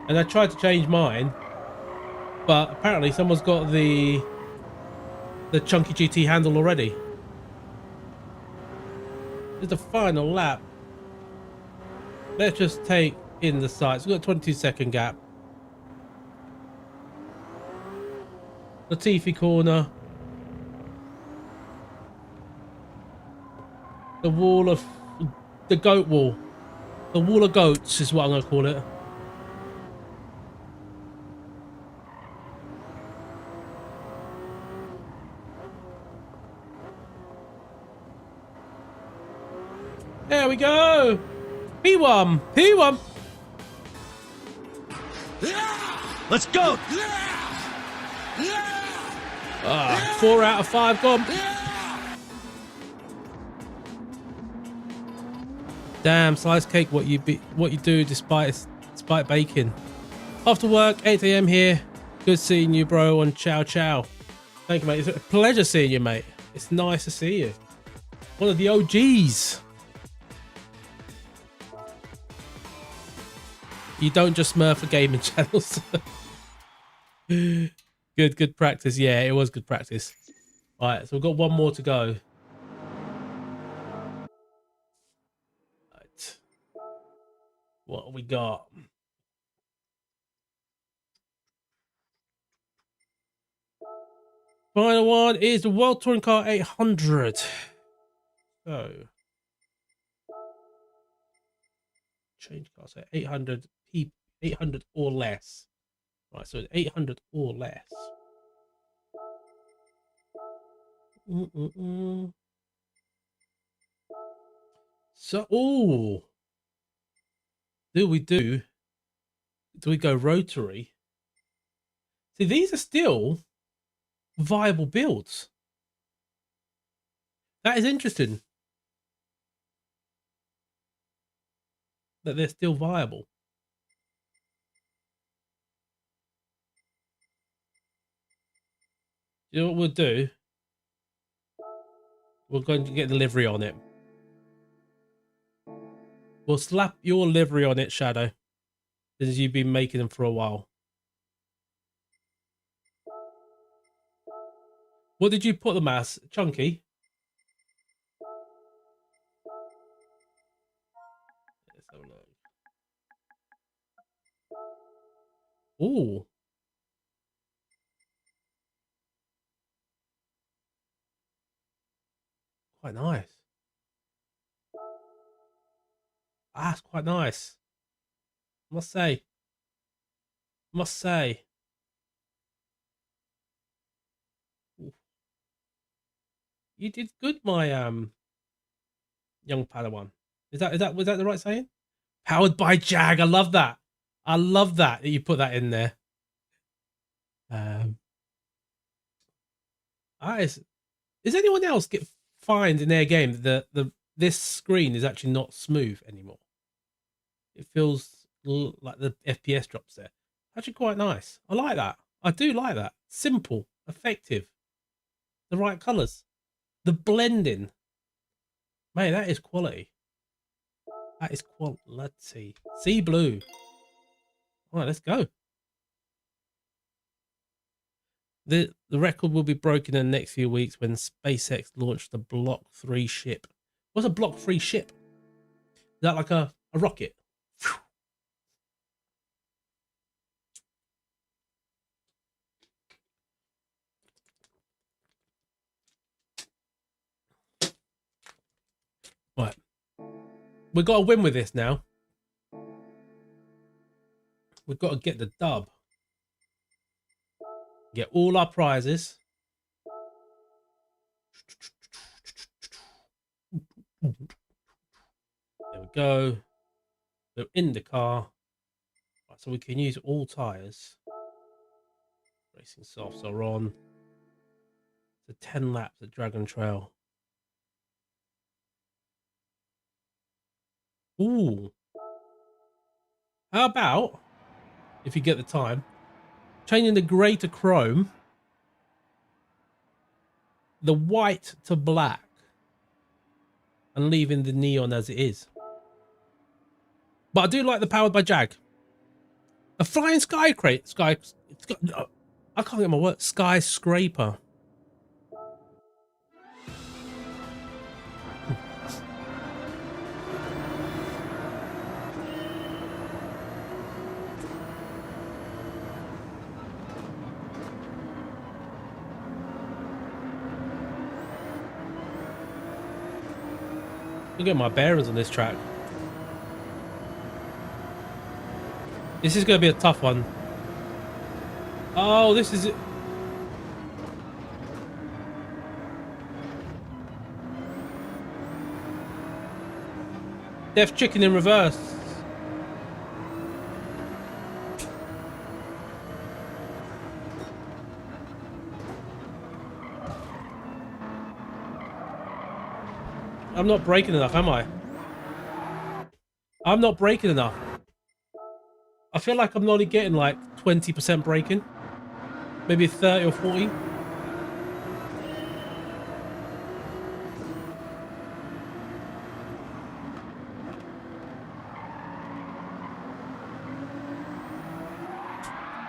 And I tried to change mine, but apparently someone's got the Chunky GT handle already. It's the final lap. Let's just take in the sights. We've got a 22-second gap. Latifi corner. The wall of... the goat wall. The wall of goats is what I'm going to call it. There we go. P1. P1. Let's go. Ah, 4 out of 5 gone. Damn, slice cake. What you do despite baking. After work, 8 a.m. here. Good seeing you, bro. On ciao ciao. Thank you, mate. It's a pleasure seeing you, mate. It's nice to see you. One of the OGs. You don't just smurf for gaming channels. Good practice. Yeah, it was good practice. All right, so we've got one more to go. Right. What have we got? Final one is the World Touring Car 800. So, change car, so 800 P, 800 or less. Right, so 800 or less. So, oh, do we go rotary? See, these are still viable builds. That is interesting that they're still viable. You know what we'll do? We're going to get the livery on it. We'll slap your livery on it, Shadow, since you've been making them for a while. What did you put them as? Chunky? Let's have a look. Ooh. Quite nice. Ah, that's quite nice. Must say. Must say. Ooh. You did good, my young Padawan. Was that the right saying? Powered by Jag. I love that. I love that you put that in there. Is anyone else find in their game that this screen is actually not smooth anymore? It feels like the FPS drops there. Actually quite nice. I like that. I do like that. Simple, effective, the right colors, the blending. Mate, that is quality. That is quality. Sea blue. All right, let's go. The record will be broken in the next few weeks when SpaceX launched the Block 3 ship. What's a Block 3 ship? Is that like a rocket? Right. We've got to win with this now. We've got to get the dub. Get all our prizes. There we go. They're in the car. Right, so we can use all tyres. Racing softs are on. So 10 laps at Dragon Trail. Ooh. How about, if you get the time, changing the grey to chrome, the white to black, and leaving the neon as it is. But I do like the Powered by Jag. A flying I can't get my word. Skyscraper. Look at my bearings on this track. This is going to be a tough one. Oh, this is it. Death Chicken in reverse. I'm not braking enough, am I? I'm not braking enough. I feel like I'm only getting like 20% braking. Maybe 30 or 40.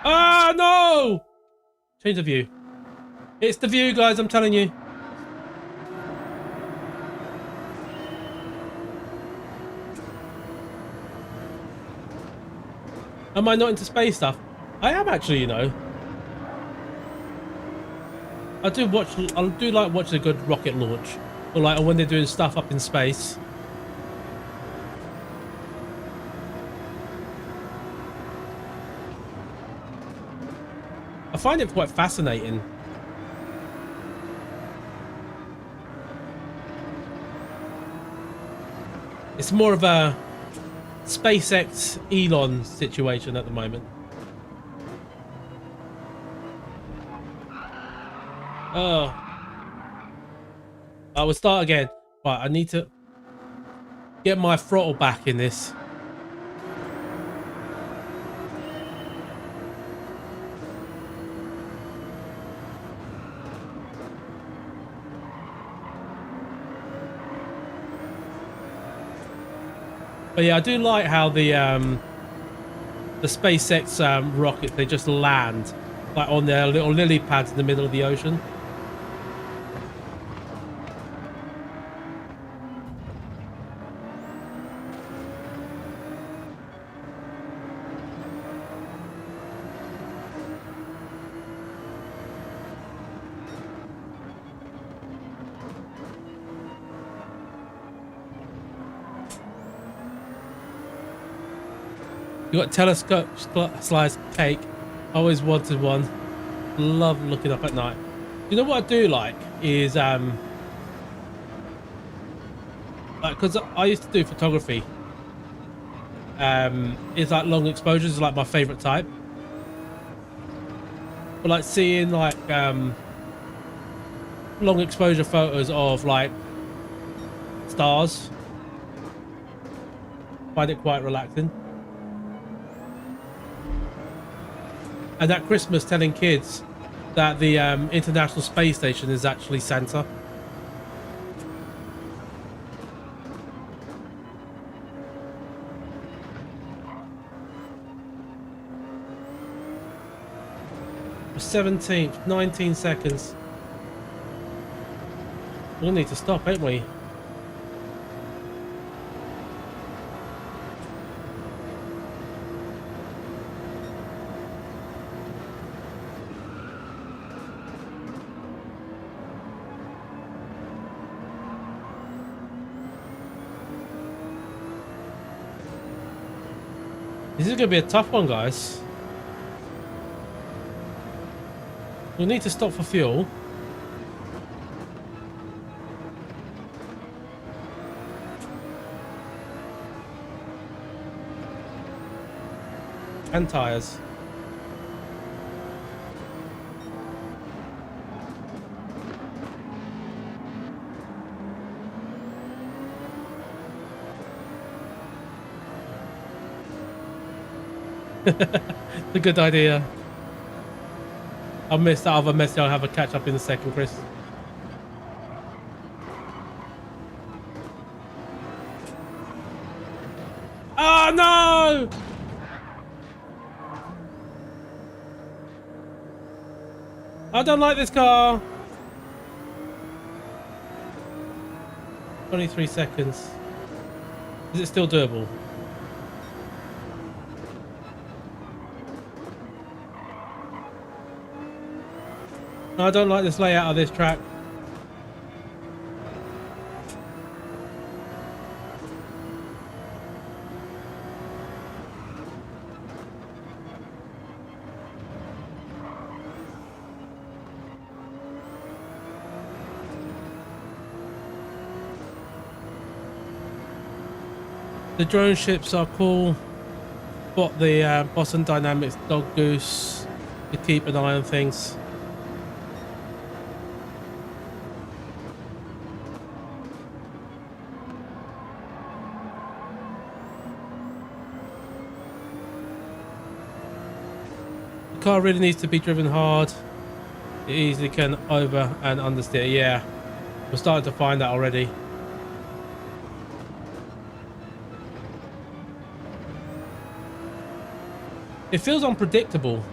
Ah, no! Change the view. It's the view, guys, I'm telling you. Am I not into space stuff? I am actually, you know. I do like watching a good rocket launch. Or like when they're doing stuff up in space. I find it quite fascinating. It's more of a SpaceX Elon situation at the moment. Oh. I will start again. Right, I need to get my throttle back in this. But yeah, I do like how the SpaceX rockets, they just land like on their little lily pads in the middle of the ocean. You got telescope sliced cake. Always wanted one. Love looking up at night. You know what I do like is like, because I used to do photography. It's like long exposures is like my favorite type. But like seeing like long exposure photos of like stars, find it quite relaxing. And at Christmas, telling kids that the International Space Station is actually Santa. The 17th, 19 seconds. We'll need to stop, ain't we? This is going to be a tough one, guys. We'll need to stop for fuel. And tires. It's a good idea. I'll miss that other message. I'll have a catch up in a second, Chris. Oh no! I don't like this car. 23 seconds. Is it still doable? I don't like this layout of this track. The drone ships are cool. Got the Boston Dynamics Dog Goose to keep an eye on things. car really needs to be driven hard. It easily can over and understeer. Yeah, we're starting to find that already. It feels unpredictable.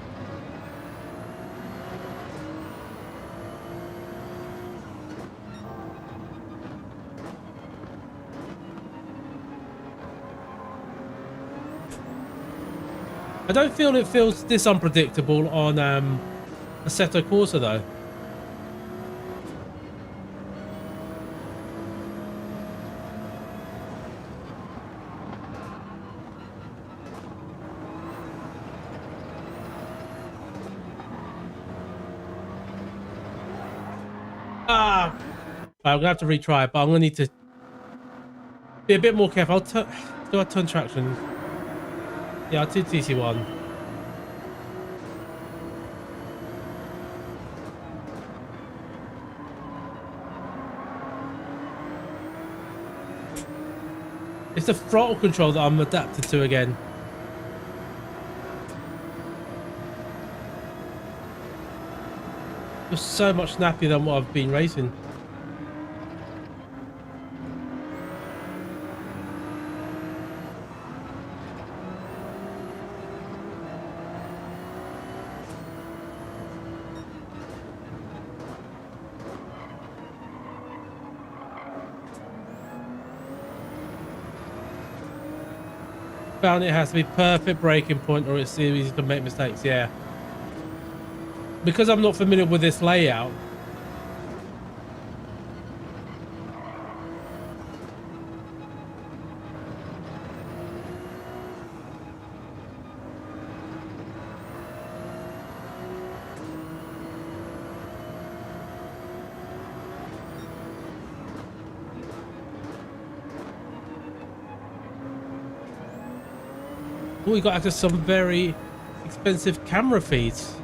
I don't feel it feels this unpredictable on Assetto Corsa though. Ah, I'm gonna have to retry it, but I'm gonna need to be a bit more careful. Do I turn traction? Yeah, I'll do TC1. It's the throttle control that I'm adapted to again. It's so much snappier than what I've been racing. Found it has to be perfect braking point or it's easy to make mistakes. Yeah, because I'm not familiar with this layout. Oh, we got access to some very expensive camera feeds.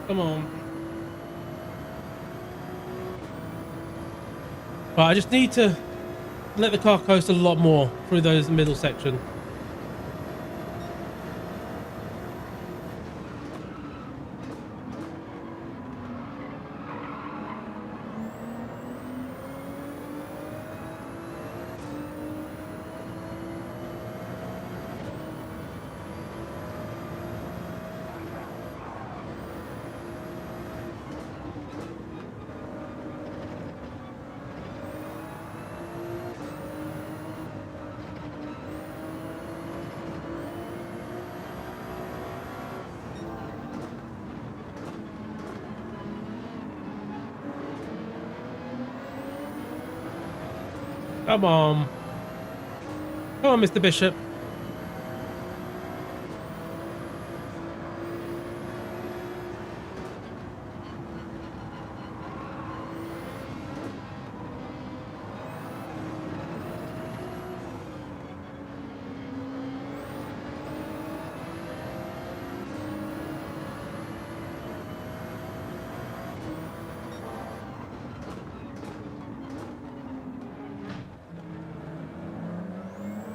Come on. But I just need to let the car coast a lot more through those middle section. Come on. Come on, Mr. Bishop.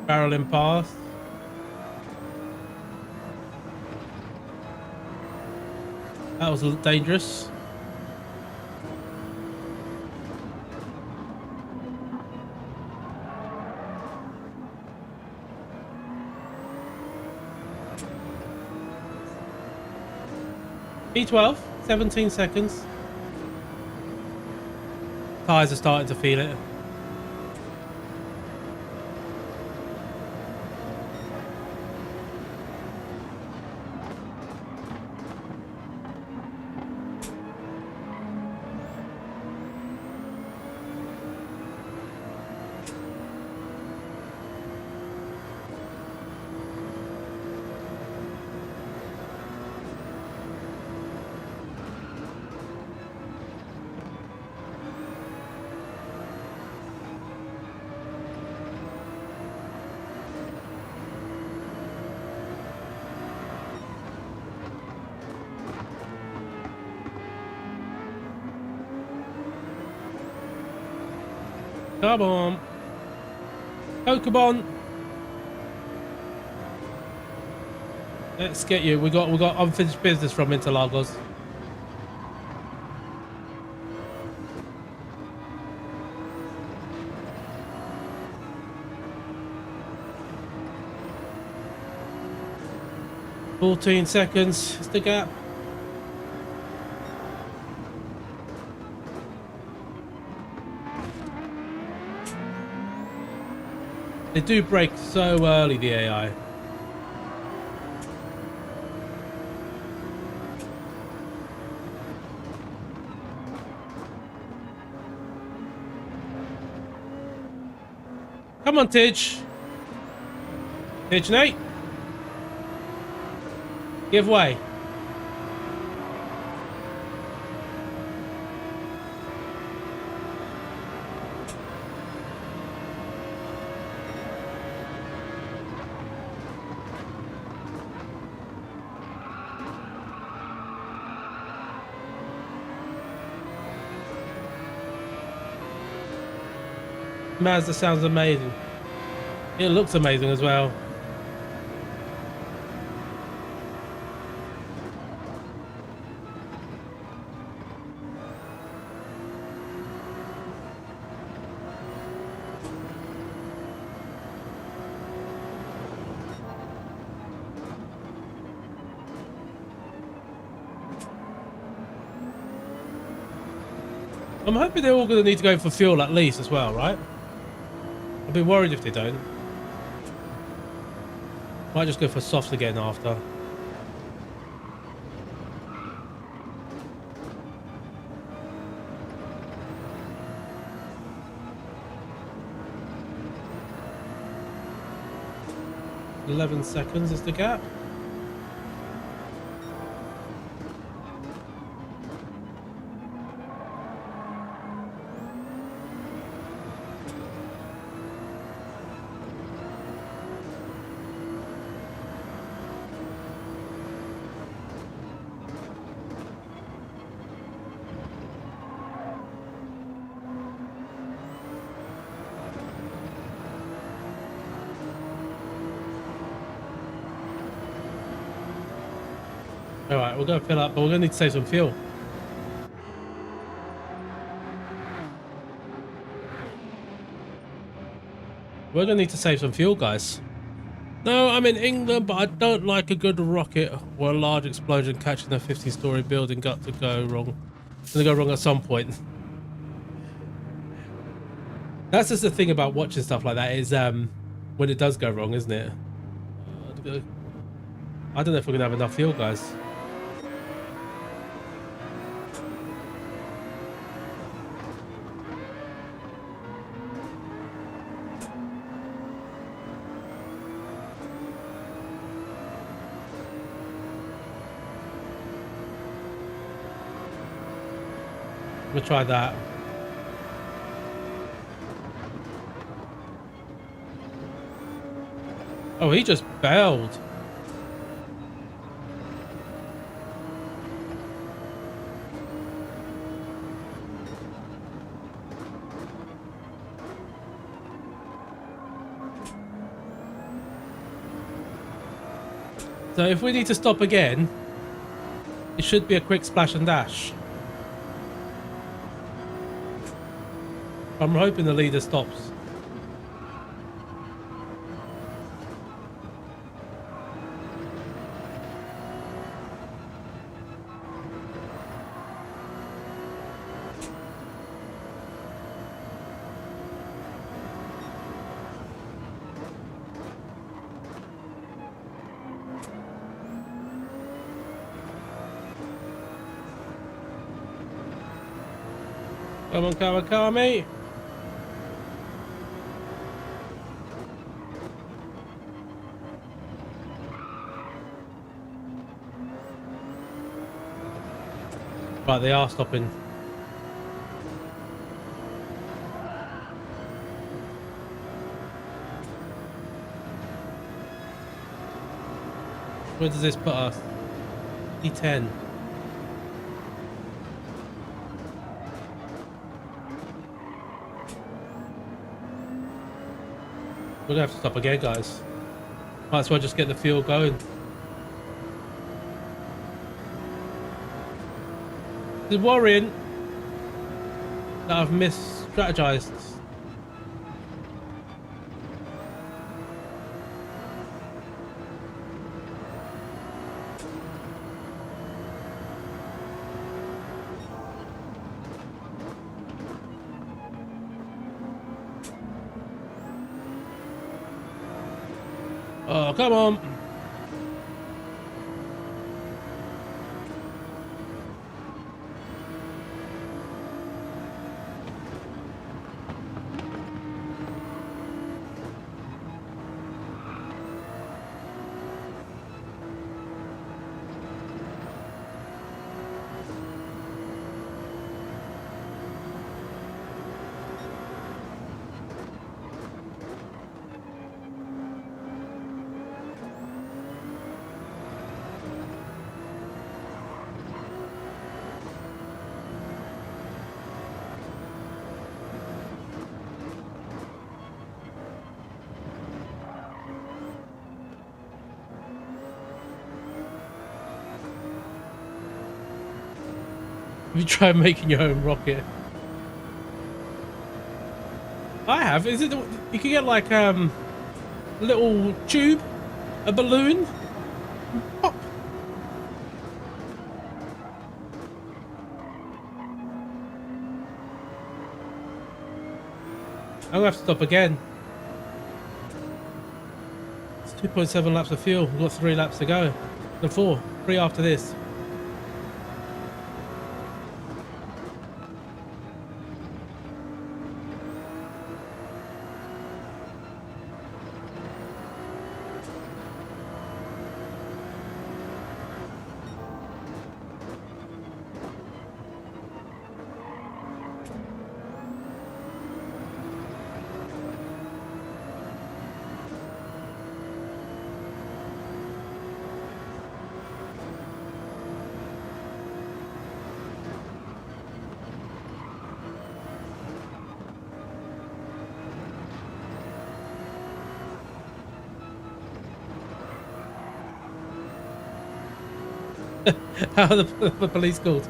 Barreling past. That was dangerous. B12, 17 seconds. Tyres are starting to feel it. Come on. Pokemon. Let's get you. We got unfinished business from Interlagos. $14 seconds is the gap. They do break so early, the AI. Come on, Tidge. Tidge, Nate. Give way. Mazda sounds amazing. It looks amazing as well. I'm hoping they're all going to need to go for fuel at least as well, right? I'd be worried if they don't. Might just go for softs again after. $11 seconds is the gap. Alright, we're going to fill up, but we're going to need to save some fuel. We're going to need to save some fuel, guys. No, I'm in England, but I don't like a good rocket or a large explosion catching a 50-story building. Got to go wrong. It's going to go wrong at some point. That's just the thing about watching stuff like that is when it does go wrong, isn't it? I don't know if we're going to have enough fuel, guys. We'll try that. Oh, he just bailed. So if we need to stop again, it should be a quick splash and dash. I'm hoping the leader stops. Come on, Kawakami. Right, they are stopping. Where does this put us? E10. We're gonna have to stop again, guys. Might as well just get the fuel going. It's worrying that I've mis-strategized. Oh, come on. Have you tried making your own rocket? I have. Is it? You can get like a little tube, a balloon. Pop. I'm gonna have to stop again. It's 2.7 laps of fuel. We've got 3 laps to go. No, 4. 3 after this. How are the police called?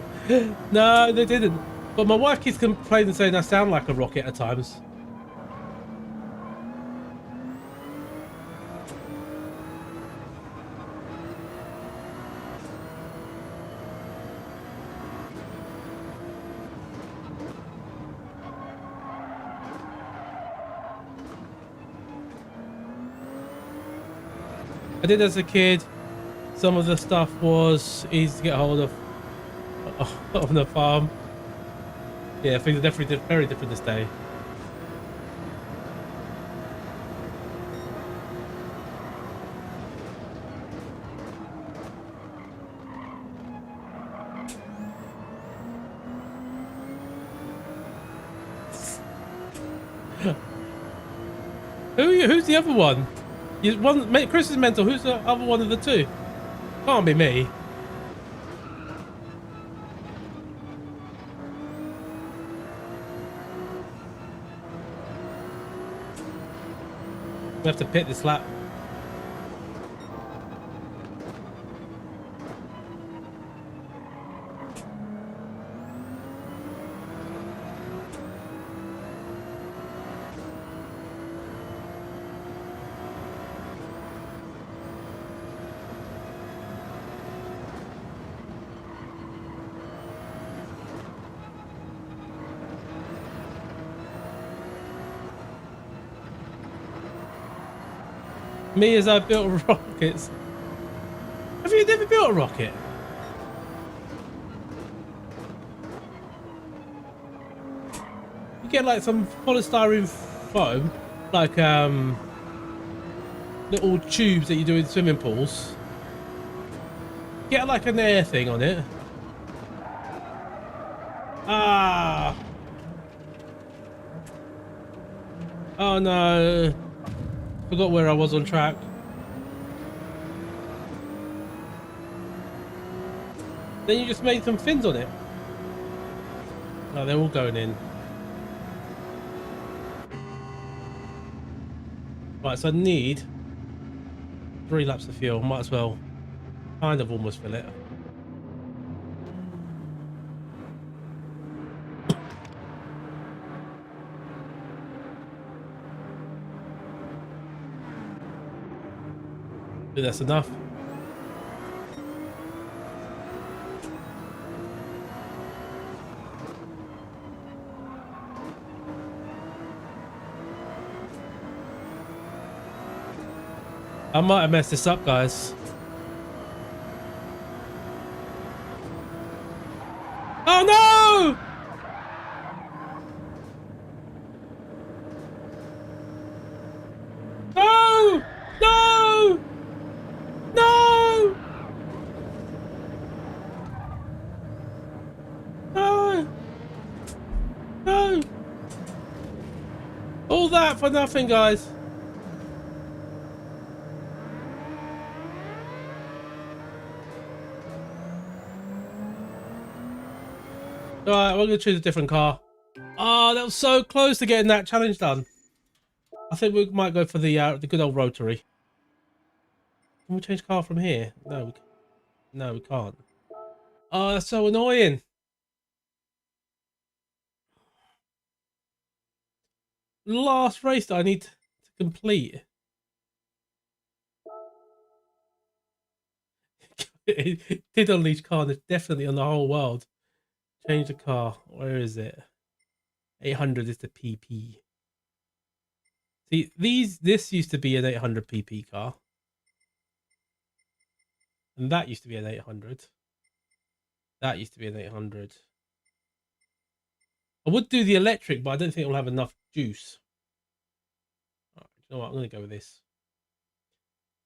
No, they didn't. But my wife keeps complaining, saying I sound like a rocket at times. I did as a kid. Some of the stuff was easy to get hold of on the farm. Yeah, things are definitely very different this day. Who's the other one? Chris is mental. Who's the other one of the two? Can't be me. We have to pit this lap. Me as I built rockets. Have you never built a rocket? You get like some polystyrene foam, like little tubes that you do in swimming pools. Get like an air thing on it. Ah. Oh no. Forgot where I was on track. Then you just made some fins on it. Oh, they're all going in. Right, so I need 3 laps of fuel. Might as well kind of almost fill it. I think that's enough. I might have messed this up, guys. Oh no! No! No! No! No! No! All that for nothing, guys. Alright, we're gonna choose a different car. Oh, that was so close to getting that challenge done. I think we might go for the good old rotary. Can we change car from here? No, we can't. Oh, that's so annoying. Last race that I need to complete. It did unleash carnage, definitely on the whole world. Change the car. Where is it? 800 is the PP. See, this used to be an 800 PP car. And that used to be an 800. That used to be an 800. I would do the electric, but I don't think it'll have enough juice. Right, you know what? I'm going to go with this.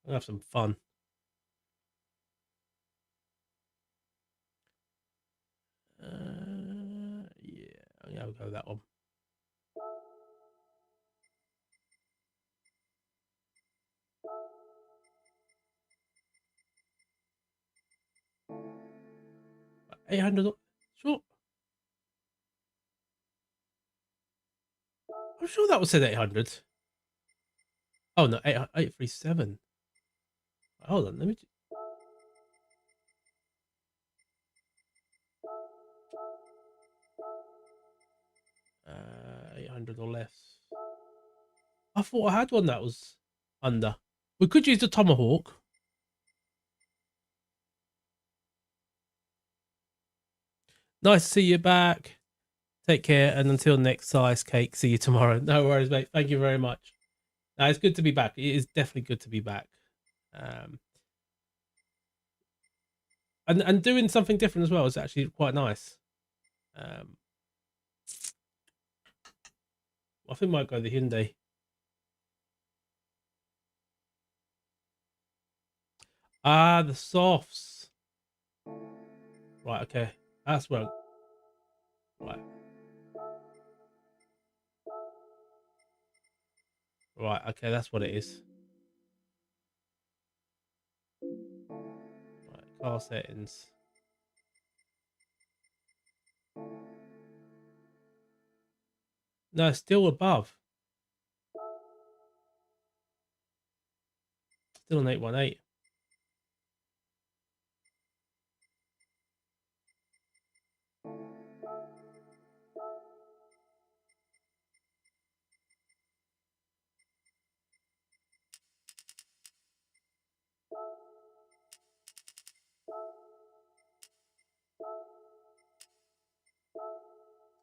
I'm going to have some fun. Yeah, I'll go with that one. $800. Sure. I'm sure that was said 800. Oh no, 837. Hold on, let me. 800 or less. I thought I had one that was under. We could use the Tomahawk. Nice to see you back. Take care, and until next size cake, see you tomorrow. No worries, mate. Thank you very much. No, it's good to be back. It is definitely good to be back. And doing something different as well is actually quite nice. I think I might go the Hyundai. Ah, the softs. Right, okay. That's where. Right. Right, okay, that's what it is. Right, car settings. No, still above. Still an 818.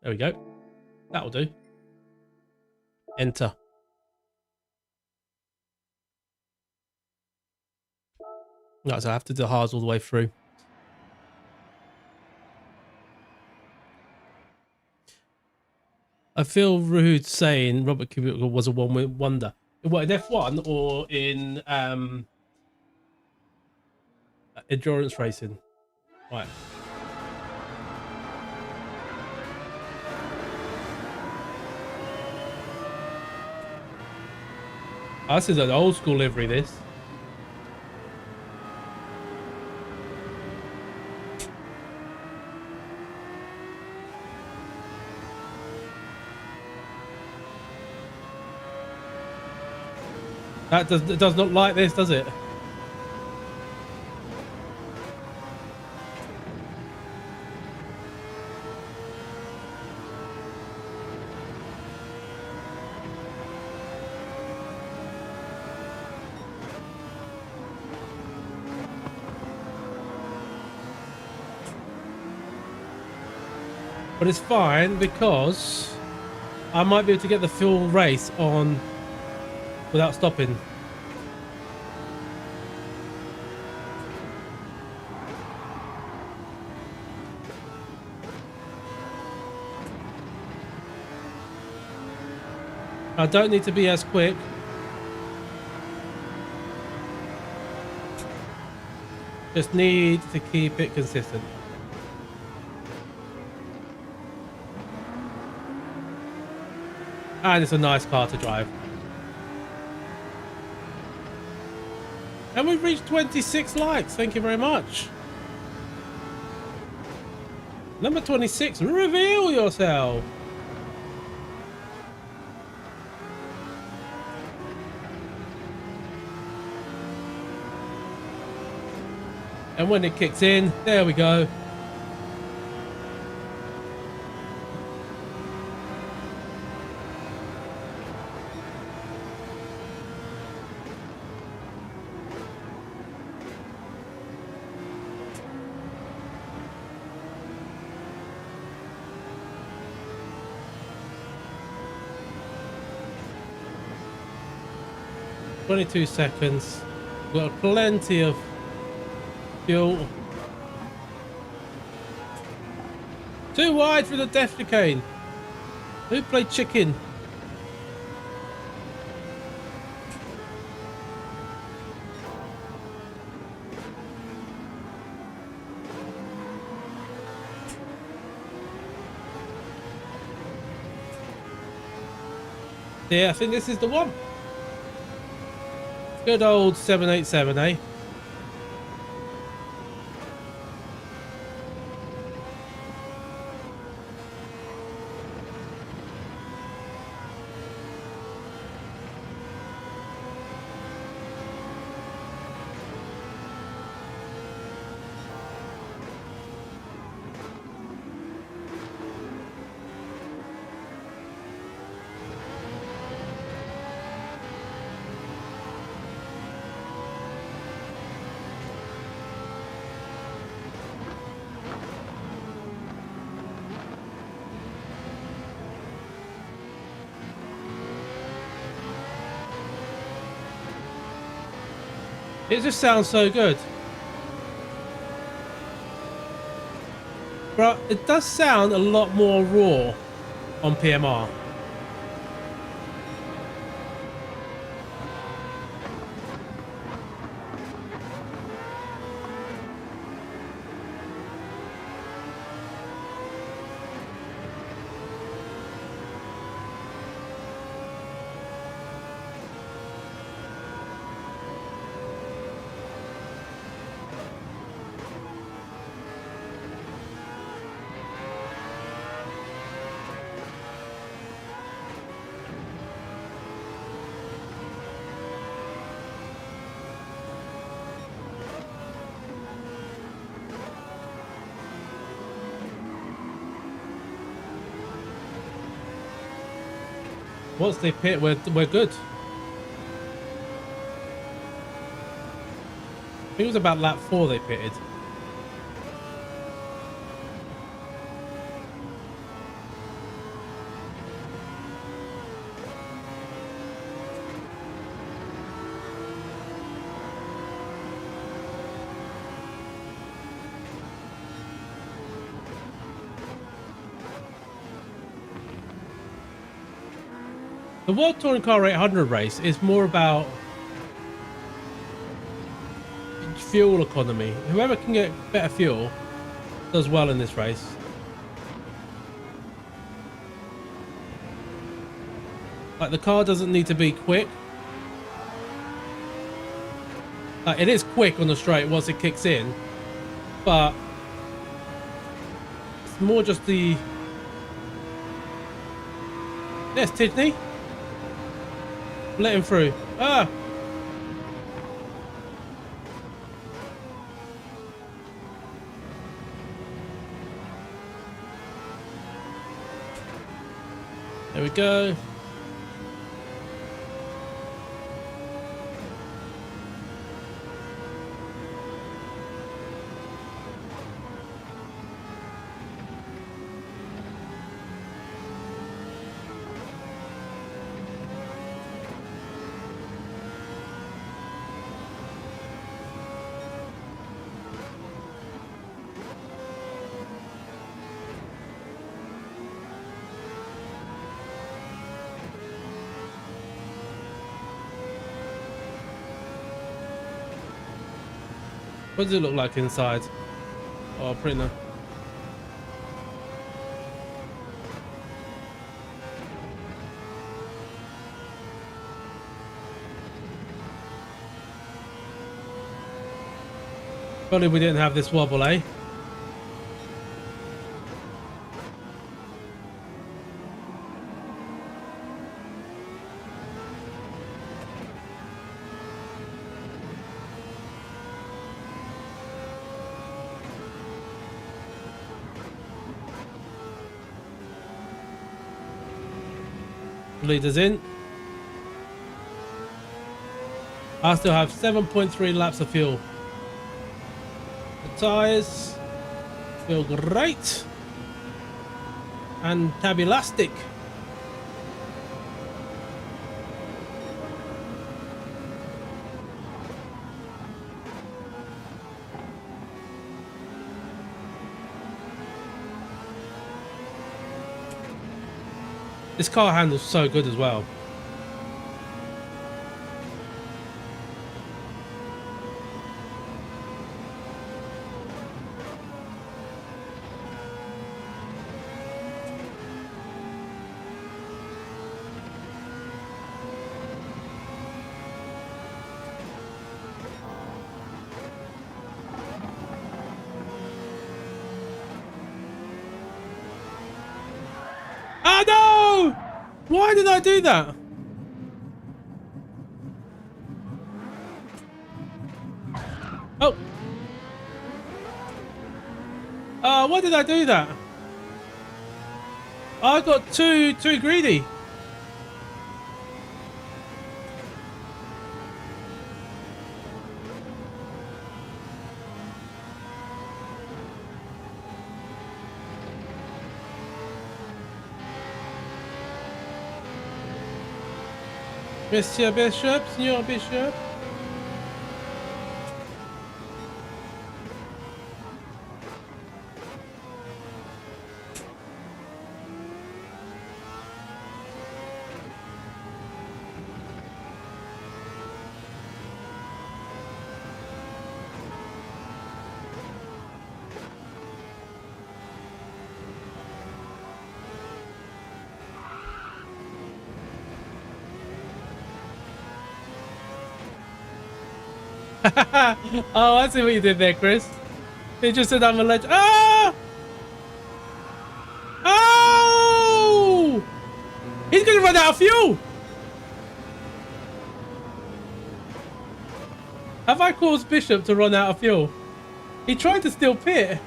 There we go. That'll do. Enter. Right, so I have to do the hards all the way through. I feel rude saying Robert Kubica was a one-win wonder. What, in F1 or in endurance racing? Right. Oh, this is an old school livery, this. That does not like this, does it? But it's fine because I might be able to get the full race on without stopping. I don't need to be as quick. Just need to keep it consistent. And it's a nice car to drive. And we've reached 26 likes. Thank you very much. Number 26, reveal yourself. And when it kicks in, there we go. "22 seconds. We've got plenty of fuel. Too wide for the death chicane. Who played chicken?" Yeah, I think this is the one. Good old 787, eh? It just sounds so good. But it does sound a lot more raw on PMR. Once they pit, we're good. I think it was about lap 4 they pitted. The World Touring Car 800 race is more about fuel economy. Whoever can get better fuel does well in this race. Like, the car doesn't need to be quick. It is quick on the straight once it kicks in, but it's more just the... Yes, Tidney. Let him through. Ah! There we go. What does it look like inside? Oh, pretty nice. Probably we didn't have this wobble, eh? Leaders in. I still have 7.3 laps of fuel. The tyres feel great and tabulastic. This car handles so good as well. Oh no! Why did I do that? Oh. Why did I do that? I got too greedy. Monsieur Bishop, Senor Bishop. Oh, I see what you did there, Chris. He just said I'm a legend. Ah! Oh! He's gonna run out of fuel. Have I caused Bishop to run out of fuel? He tried to steal pit.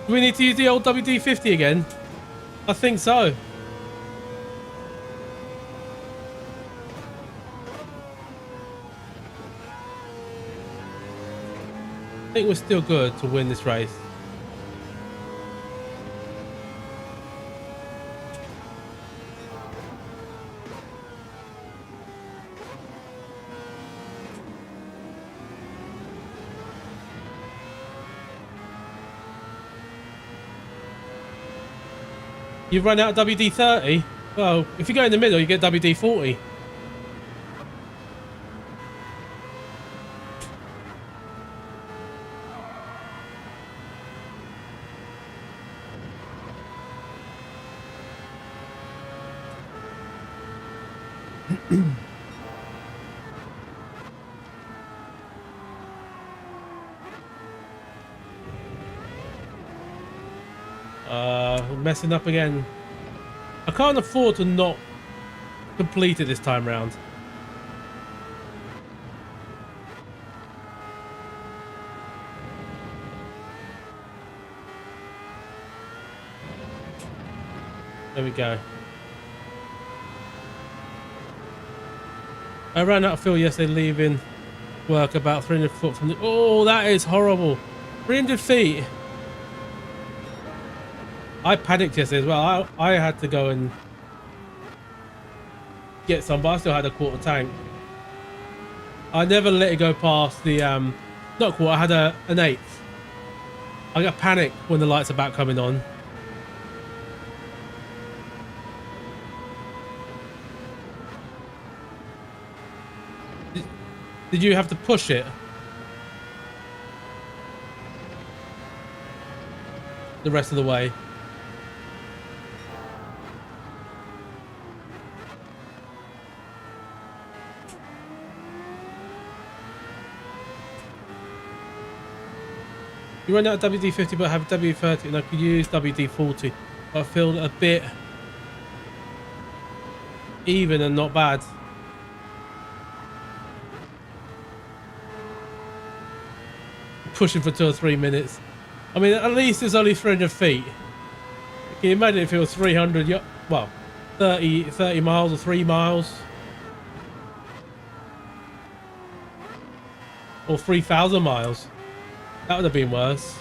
Do we need to use the old WD-50 again? I think so. I think we're still good to win this race. You run out of WD-30? Well, if you go in the middle, you get WD-40. Messing up again. I can't afford to not complete it this time round. There we go. I ran out of fuel yesterday leaving work about 300 foot from the... Oh, that is horrible. 300 feet. I panicked yesterday as well. I had to go and get some, but I still had a quarter tank. I never let it go past the... not quarter, I had an eighth. I got panicked when the lights are about coming on. Did you have to push it? The rest of the way? You run out of WD-50 but have W30 and I could use WD-40. I feel a bit even and not bad. Pushing for 2 or 3 minutes. I mean, at least it's only 300 feet. Can you imagine if it was 300, well, 30 miles or 3 miles? Or 3,000 miles. That would have been worse.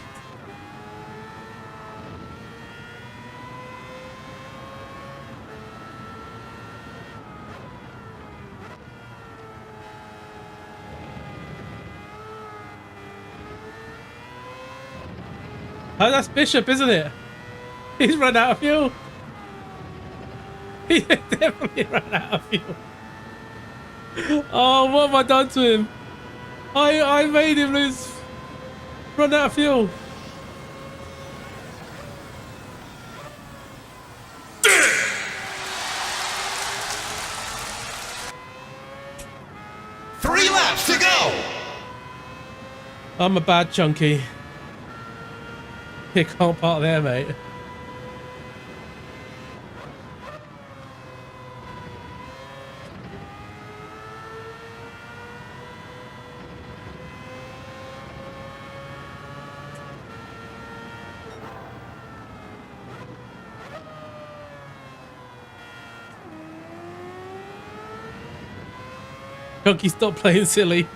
Oh, that's Bishop, isn't it? He's run out of fuel. He definitely ran out of fuel. Oh, what have I done to him? I made him run out of fuel. Three laps to go. I'm a bad chunky. You can't park there, mate. Chunky, stop playing silly.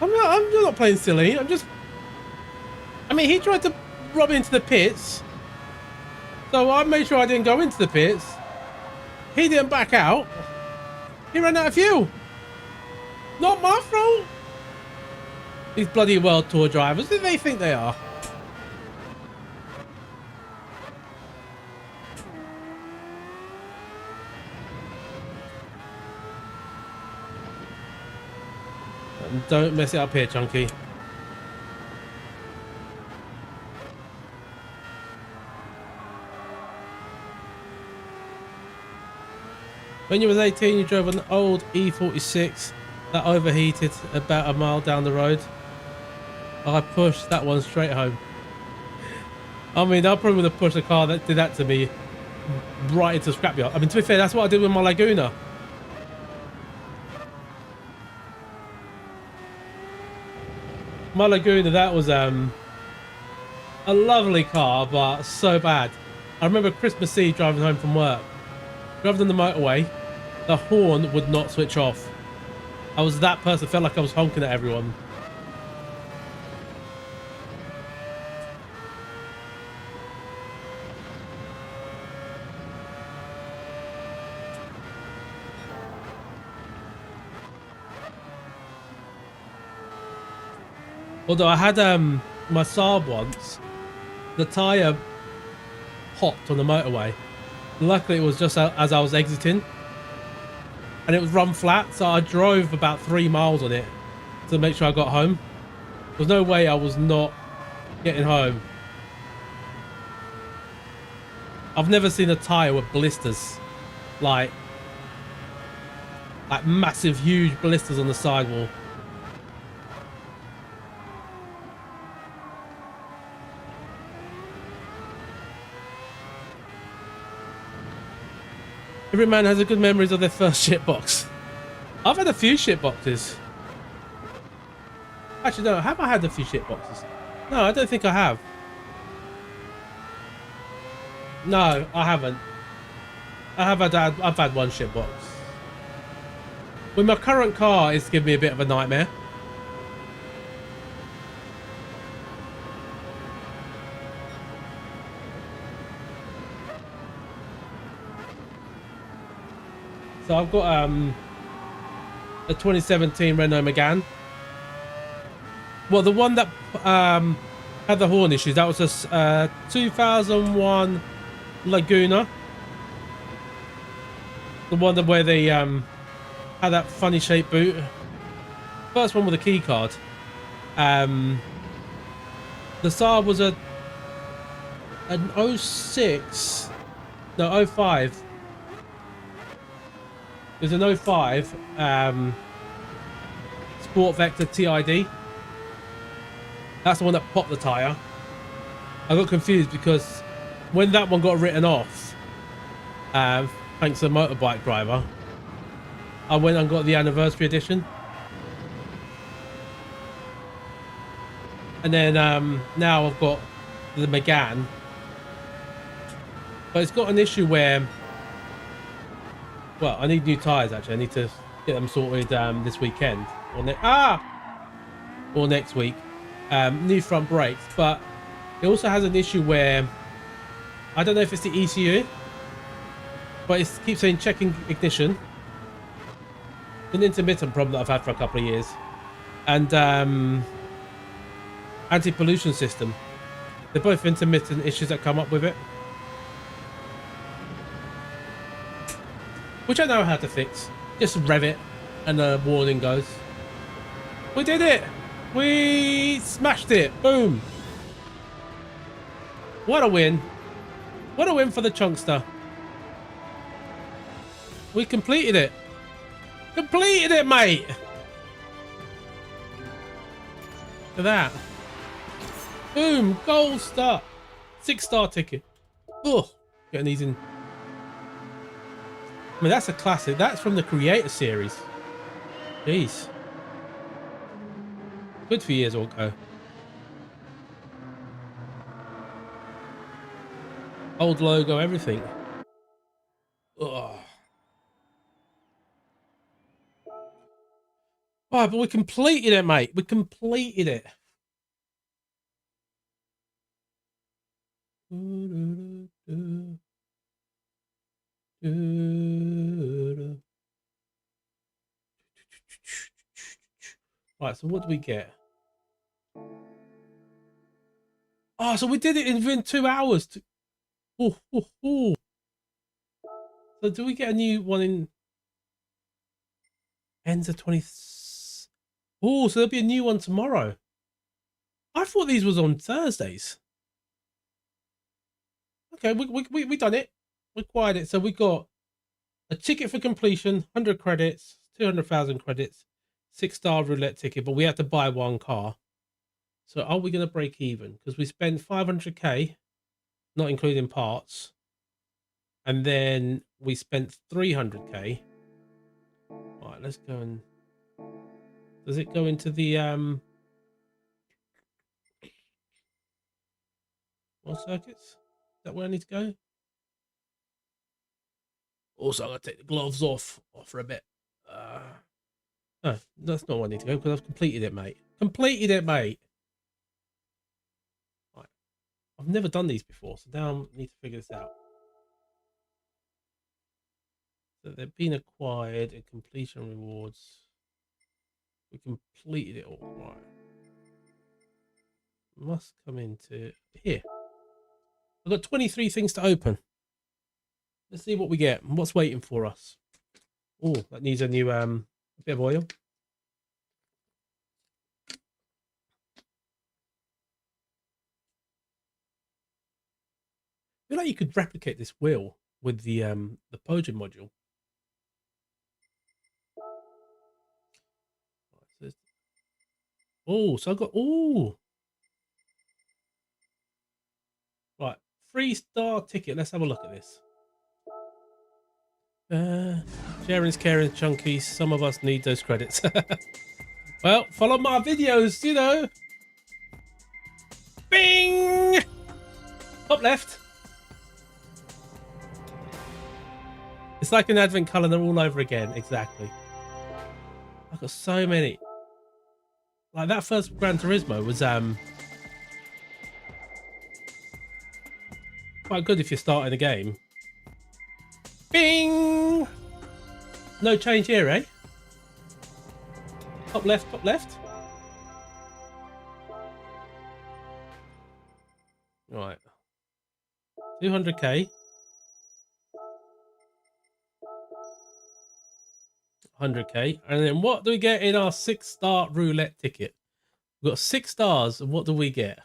I'm not playing silly. I mean, he tried to rob into the pits. So I made sure I didn't go into the pits. He didn't back out. He ran out of fuel. Not my fault. These bloody World Tour drivers, who do they think they are? Don't mess it up here, Chunky. When you was 18, you drove an old E46 that overheated about a mile down the road. I pushed that one straight home. I mean, I probably would have pushed a car that did that to me right into the scrapyard. I mean, to be fair, that's what I did with my Laguna. My Laguna, that was a lovely car, but so bad. I remember Christmas Eve driving home from work. Driving on the motorway, the horn would not switch off. I was that person, felt like I was honking at everyone. Although I had my Saab once, the tyre popped on the motorway. Luckily it was just as I was exiting. And it was run flat, so I drove about 3 miles on it to make sure I got home. There's no way I was not getting home. I've never seen a tyre with blisters. Like massive, huge blisters on the sidewall. Every man has a good memories of their first shitbox. I've had a few shitboxes. Actually, no, have I had a few shitboxes? No, I don't think I have. No, I haven't. I've had one shit box. With my current car, it's given me a bit of a nightmare. So I've got a 2017 Renault Megane. Well, the one that had the horn issues, that was a 2001 Laguna. The one that where they had that funny shaped boot. First one with a key card. The Saab was an 06, no 05. It was an 05 Sport Vector TID. That's the one that popped the tyre. I got confused because when that one got written off, thanks to the motorbike driver, I went and got the anniversary edition. And then now I've got the Megane. But it's got an issue where, well, I need new tyres actually. I need to get them sorted this weekend. Or next week. New front brakes. But it also has an issue where, I don't know if it's the ECU, but it keeps saying checking ignition. An intermittent problem that I've had for a couple of years. And anti-pollution system. They're both intermittent issues that come up with it. Which I know how to fix. Just rev it and the warning goes. We did it! We smashed it! Boom! What a win. What a win for the Chunkster. We completed it. Completed it, mate! Look at that. Boom! Gold star. 6-star ticket. Oh, getting these in. I mean, that's a classic. That's from the Creator series. Jeez. Good for years ago. Old logo, everything. Ugh. Oh, but we completed it, mate. We completed it. Right, so what do we get? Oh, so we did it in within 2 hours. Oh. So do we get a new one in ends of 20? Oh, so there'll be a new one tomorrow. I thought these was on Thursdays. Okay, we done it. We acquired it. So we got a ticket for completion, 100 credits, 200,000 credits, 6-star roulette ticket, but we had to buy one car. So are we going to break even? Because we spent 500k, not including parts. And then we spent 300k. All right, let's go and... Does it go into the... More circuits? Is that where I need to go? Also, I'm going to take the gloves off for a bit. No, that's not where I need to go because I've completed it, mate. Completed it, mate. Right. I've never done these before, so now I need to figure this out. So they've been acquired and completion rewards. We completed it all. Right. Must come into here. I've got 23 things to open. Let's see what we get. What's waiting for us? Oh, that needs a new bit of oil. I feel like you could replicate this wheel with the Podium module. Oh, so I got right, 3-star ticket. Let's have a look at this. Sharing's caring, chunkies. Some of us need those credits. Well, follow my videos, you know. Bing! Top left. It's like an advent calendar all over again. Exactly. I've got so many. Like that first Gran Turismo was quite good if you're starting a game. Bing! No change here, eh? Top left, top left. Right. 200k. 100k. And then what do we get in our 6-star roulette ticket? We've got 6 stars. And what do we get?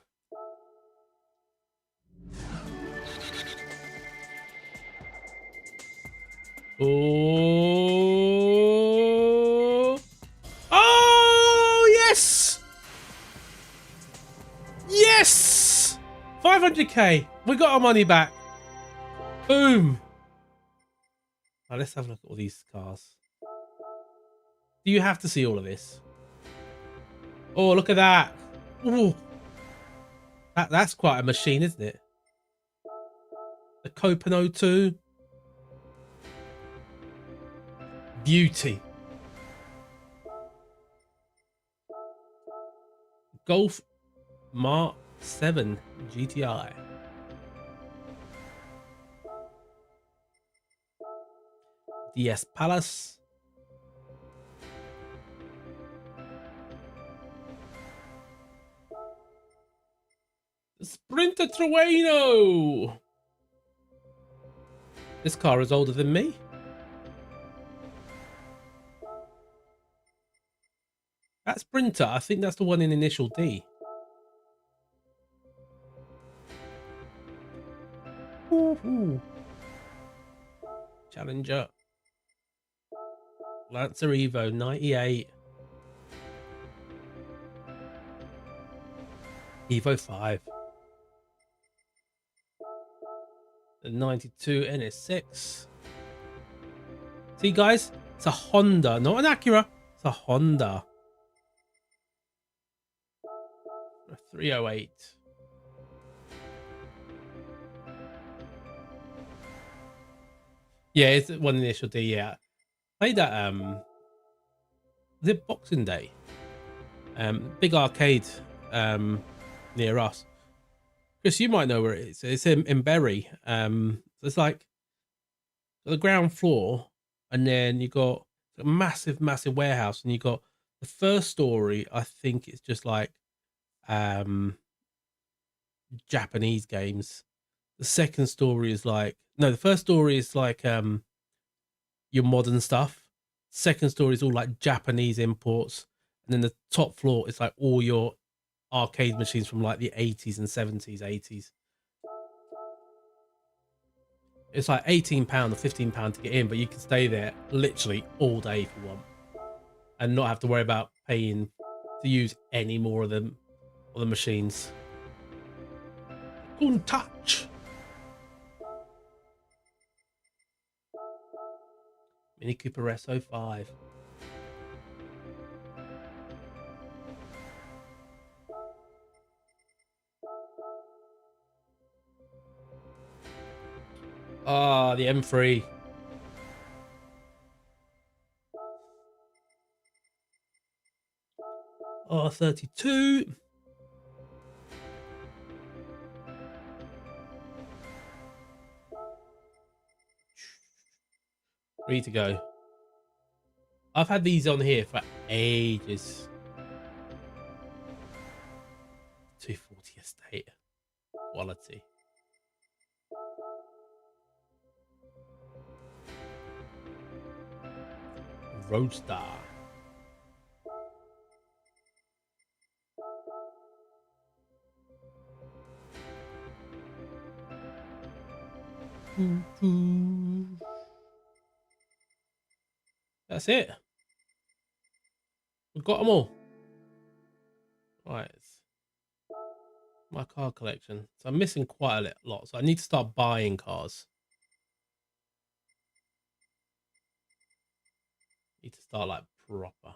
Oh. Oh, yes. Yes. 500k. We got our money back. Boom. Right, let's have a look at all these cars. Do you have to see all of this? Oh, look at that. Ooh. That's quite a machine, isn't it? The Copano 2. Beauty. Golf Mark 7 GTI. DS Palace. Sprinter Trueno. This car is older than me. That Sprinter, I think that's the one in Initial D. Ooh. Challenger. Lancer Evo 98. Evo 5. The 92 NS6. See, guys, it's a Honda, not an Acura. It's a Honda. A 308. Yeah, it's one Initial D. Yeah, played that. Was it Boxing Day? Big arcade near us. Chris, you might know where it is. It's in Bury. So it's like the ground floor, and then you got a massive warehouse, and you got the first story. I think it's just like Japanese games. The second story is like, no, the first story is like your modern stuff. Second story is all like Japanese imports, and then the top floor is like all your arcade machines from like the 80s and 70s, 80s. It's like £18 or £15 to get in, but you can stay there literally all day if you want, and not have to worry about paying to use any more of them or the machines. Couldn't touch. Mini Cooper SO5. Ah, the M3. R32. 3 to go. I've had these on here for ages. 240 estate. Quality. Roadster. That's it. We've got them all. Right. My car collection. So I'm missing quite a lot. So I need to start buying cars. Need to start like proper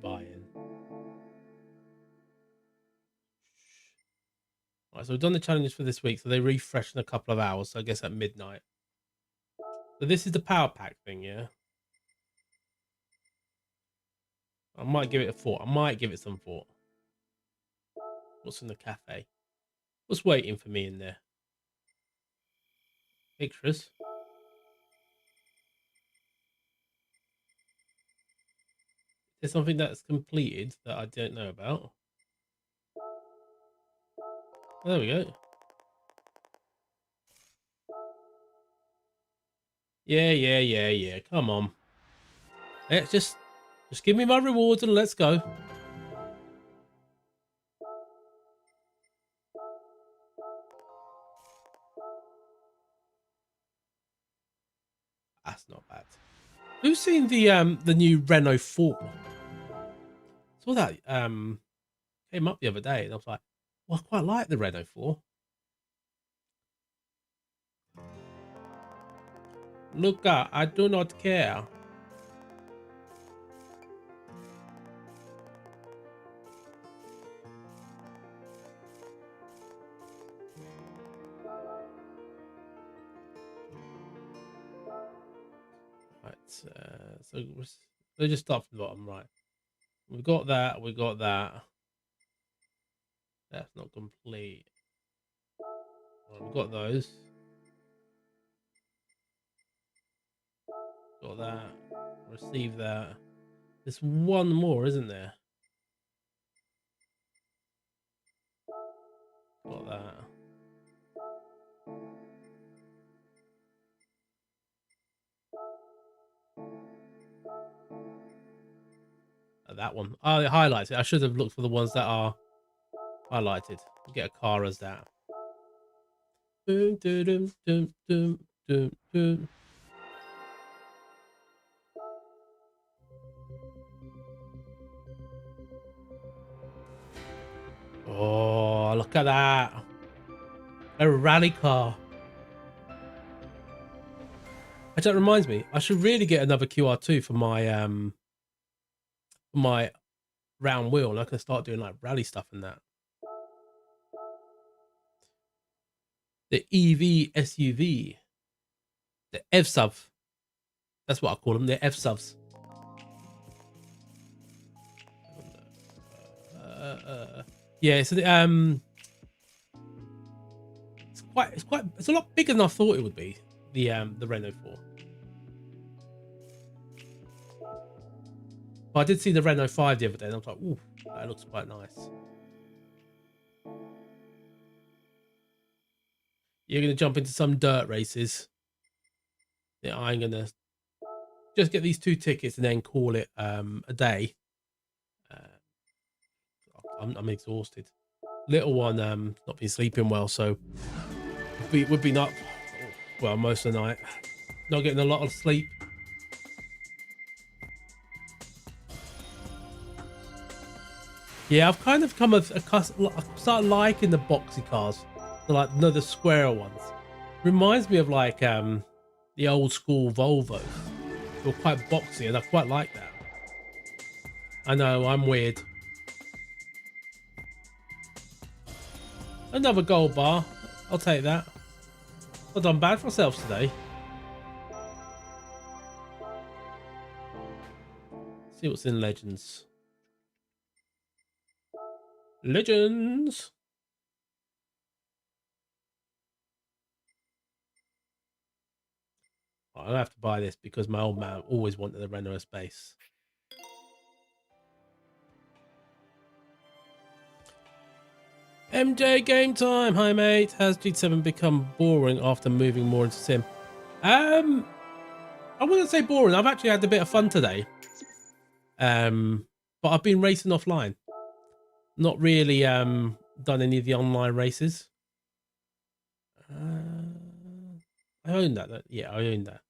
buying. Right, so we've done the challenges for this week. So they refresh in a couple of hours. So I guess at midnight. So this is the power pack thing, yeah? I might give it a thought. I might give it some thought. What's in the cafe? What's waiting for me in there? Extras. There's something that's completed that I don't know about. Oh, there we go. Yeah. Come on. Let's just give me my rewards and let's go. That's not bad. Who's seen the new Renault 4? Saw that came up the other day and I was like, well, I quite like the Renault 4. Luca, I do not care. Right, so let's just start from the bottom. Right, we got that. We got that. That's not complete. Right, we got those. Got that. Receive that. There's one more, isn't there? Got that. That one. Oh, it highlights it. I should have looked for the ones that are highlighted. Get a car as that. Dun, dun, dun, dun, dun, dun, dun. Oh, look at that. A rally car. Actually, that reminds me. I should really get another QR2 for my round wheel, and I can start doing like rally stuff and that. The EV SUV, the EV sub. That's what I call them. The EV subs. Yeah, so it's a lot bigger than I thought it would be. The Renault 4. But I did see the Renault 5 the other day, and I was like, ooh, that looks quite nice. You're gonna jump into some dirt races. Yeah, I'm gonna just get these 2 tickets and then call it a day. I'm exhausted. Little one not been sleeping well, so would be not well most of the night. Not getting a lot of sleep. Yeah, I've kind of come accustomed. I started liking the boxy cars, the square ones. Reminds me of like the old school Volvos. They were quite boxy, and I quite like that. I know I'm weird. Another gold bar. I'll take that. I've done bad for myself today. See what's in Legends. Legends. I'll have to buy this because my old man always wanted a Renault Space. MJ game time. Hi mate. Has GT7 become boring after moving more into sim? I wouldn't say boring. I've actually had a bit of fun today. But I've been racing offline. Not really done any of the online races. I own that. Yeah, I own that.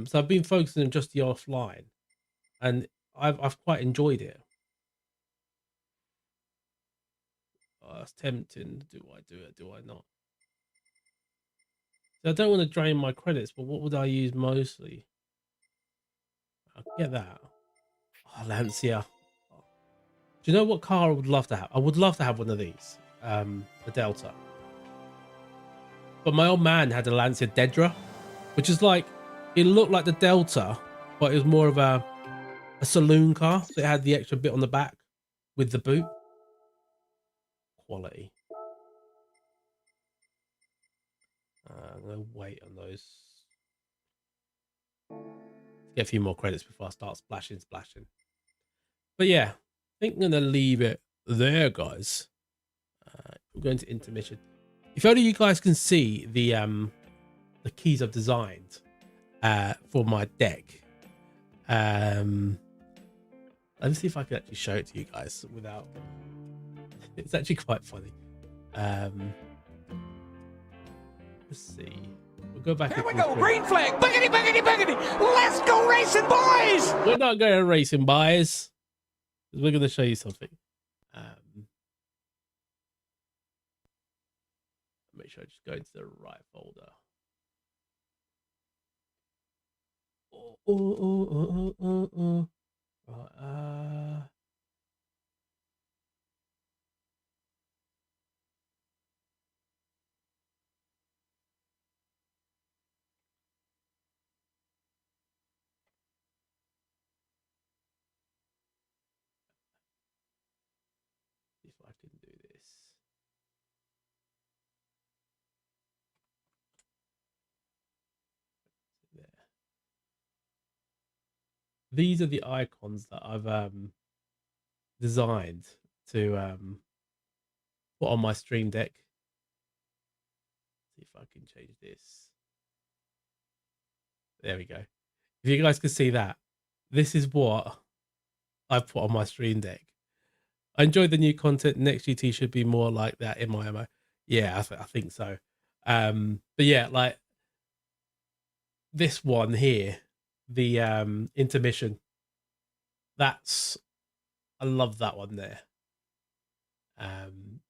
So I've been focusing on just the offline, and I've quite enjoyed it. Oh, that's tempting. Do I do it? Do I not? So I don't want to drain my credits, but what would I use mostly? I'll get that. Oh, Lancia. Do you know what car I would love to have? I would love to have one of these. The Delta. But my old man had a Lancia Dedra, which is like it looked like the Delta, but it was more of a saloon car. So it had the extra bit on the back with the boot. Quality. I'm going to wait on those. Get a few more credits before I start splashing. But yeah, I think I'm going to leave it there, guys. We're going to intermission. If only you guys can see the keys I've designed for my deck. Let me see if I can actually show it to you guys without. It's actually quite funny. Let's see. We'll go back. Here we go. Green flag. Buggity, buggity, buggity. Let's go racing, boys. We're not going racing, boys. We're going to show you something. Make sure I just go into the right folder. Right, if I can do this. There. These are the icons that I've designed to put on my stream deck. See if I can change this. There we go. If you guys can see that, this is what I've put on my stream deck. I enjoyed the new content. Next GT should be more like that in my MO. Yeah, I think so. But yeah, like this one here, the intermission. I love that one there.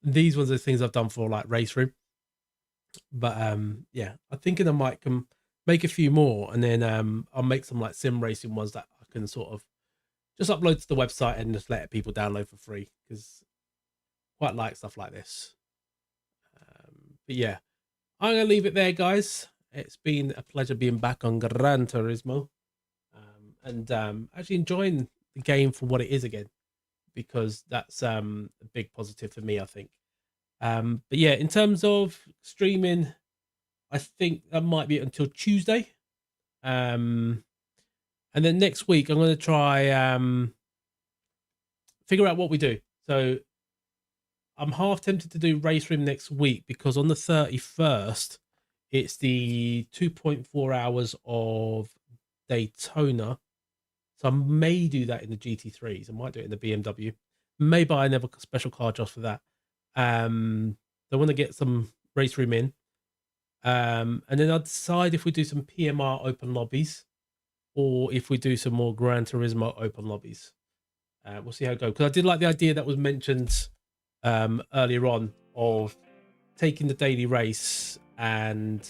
These ones are things I've done for like Race Room. But yeah, I'm thinking I might make a few more, and then I'll make some like sim racing ones that I can sort of just upload to the website and just let people download for free, because I quite like stuff like this. But yeah, I'm gonna leave it there, guys. It's been a pleasure being back on Gran Turismo, and actually enjoying the game for what it is again, because that's a big positive for me, I think. But yeah, in terms of streaming, I think that might be until Tuesday. And then next week, I'm going to try figure out what we do. So I'm half tempted to do Race Room next week, because on the 31st, it's the 2.4 hours of Daytona. So I may do that in the GT3s. I might do it in the BMW. May buy another special car just for that. I want to get some Race Room in. And then I'll decide if we do some PMR open lobbies, or if we do some more Gran Turismo open lobbies. We'll see how it goes. Because I did like the idea that was mentioned earlier on of taking the daily race and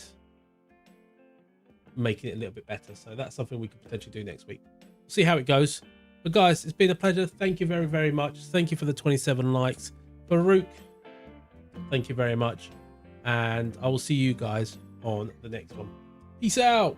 making it a little bit better. So that's something we could potentially do next week. We'll see how it goes. But guys, it's been a pleasure. Thank you very, very much. Thank you for the 27 likes. Farouk, thank you very much. And I will see you guys on the next one. Peace out.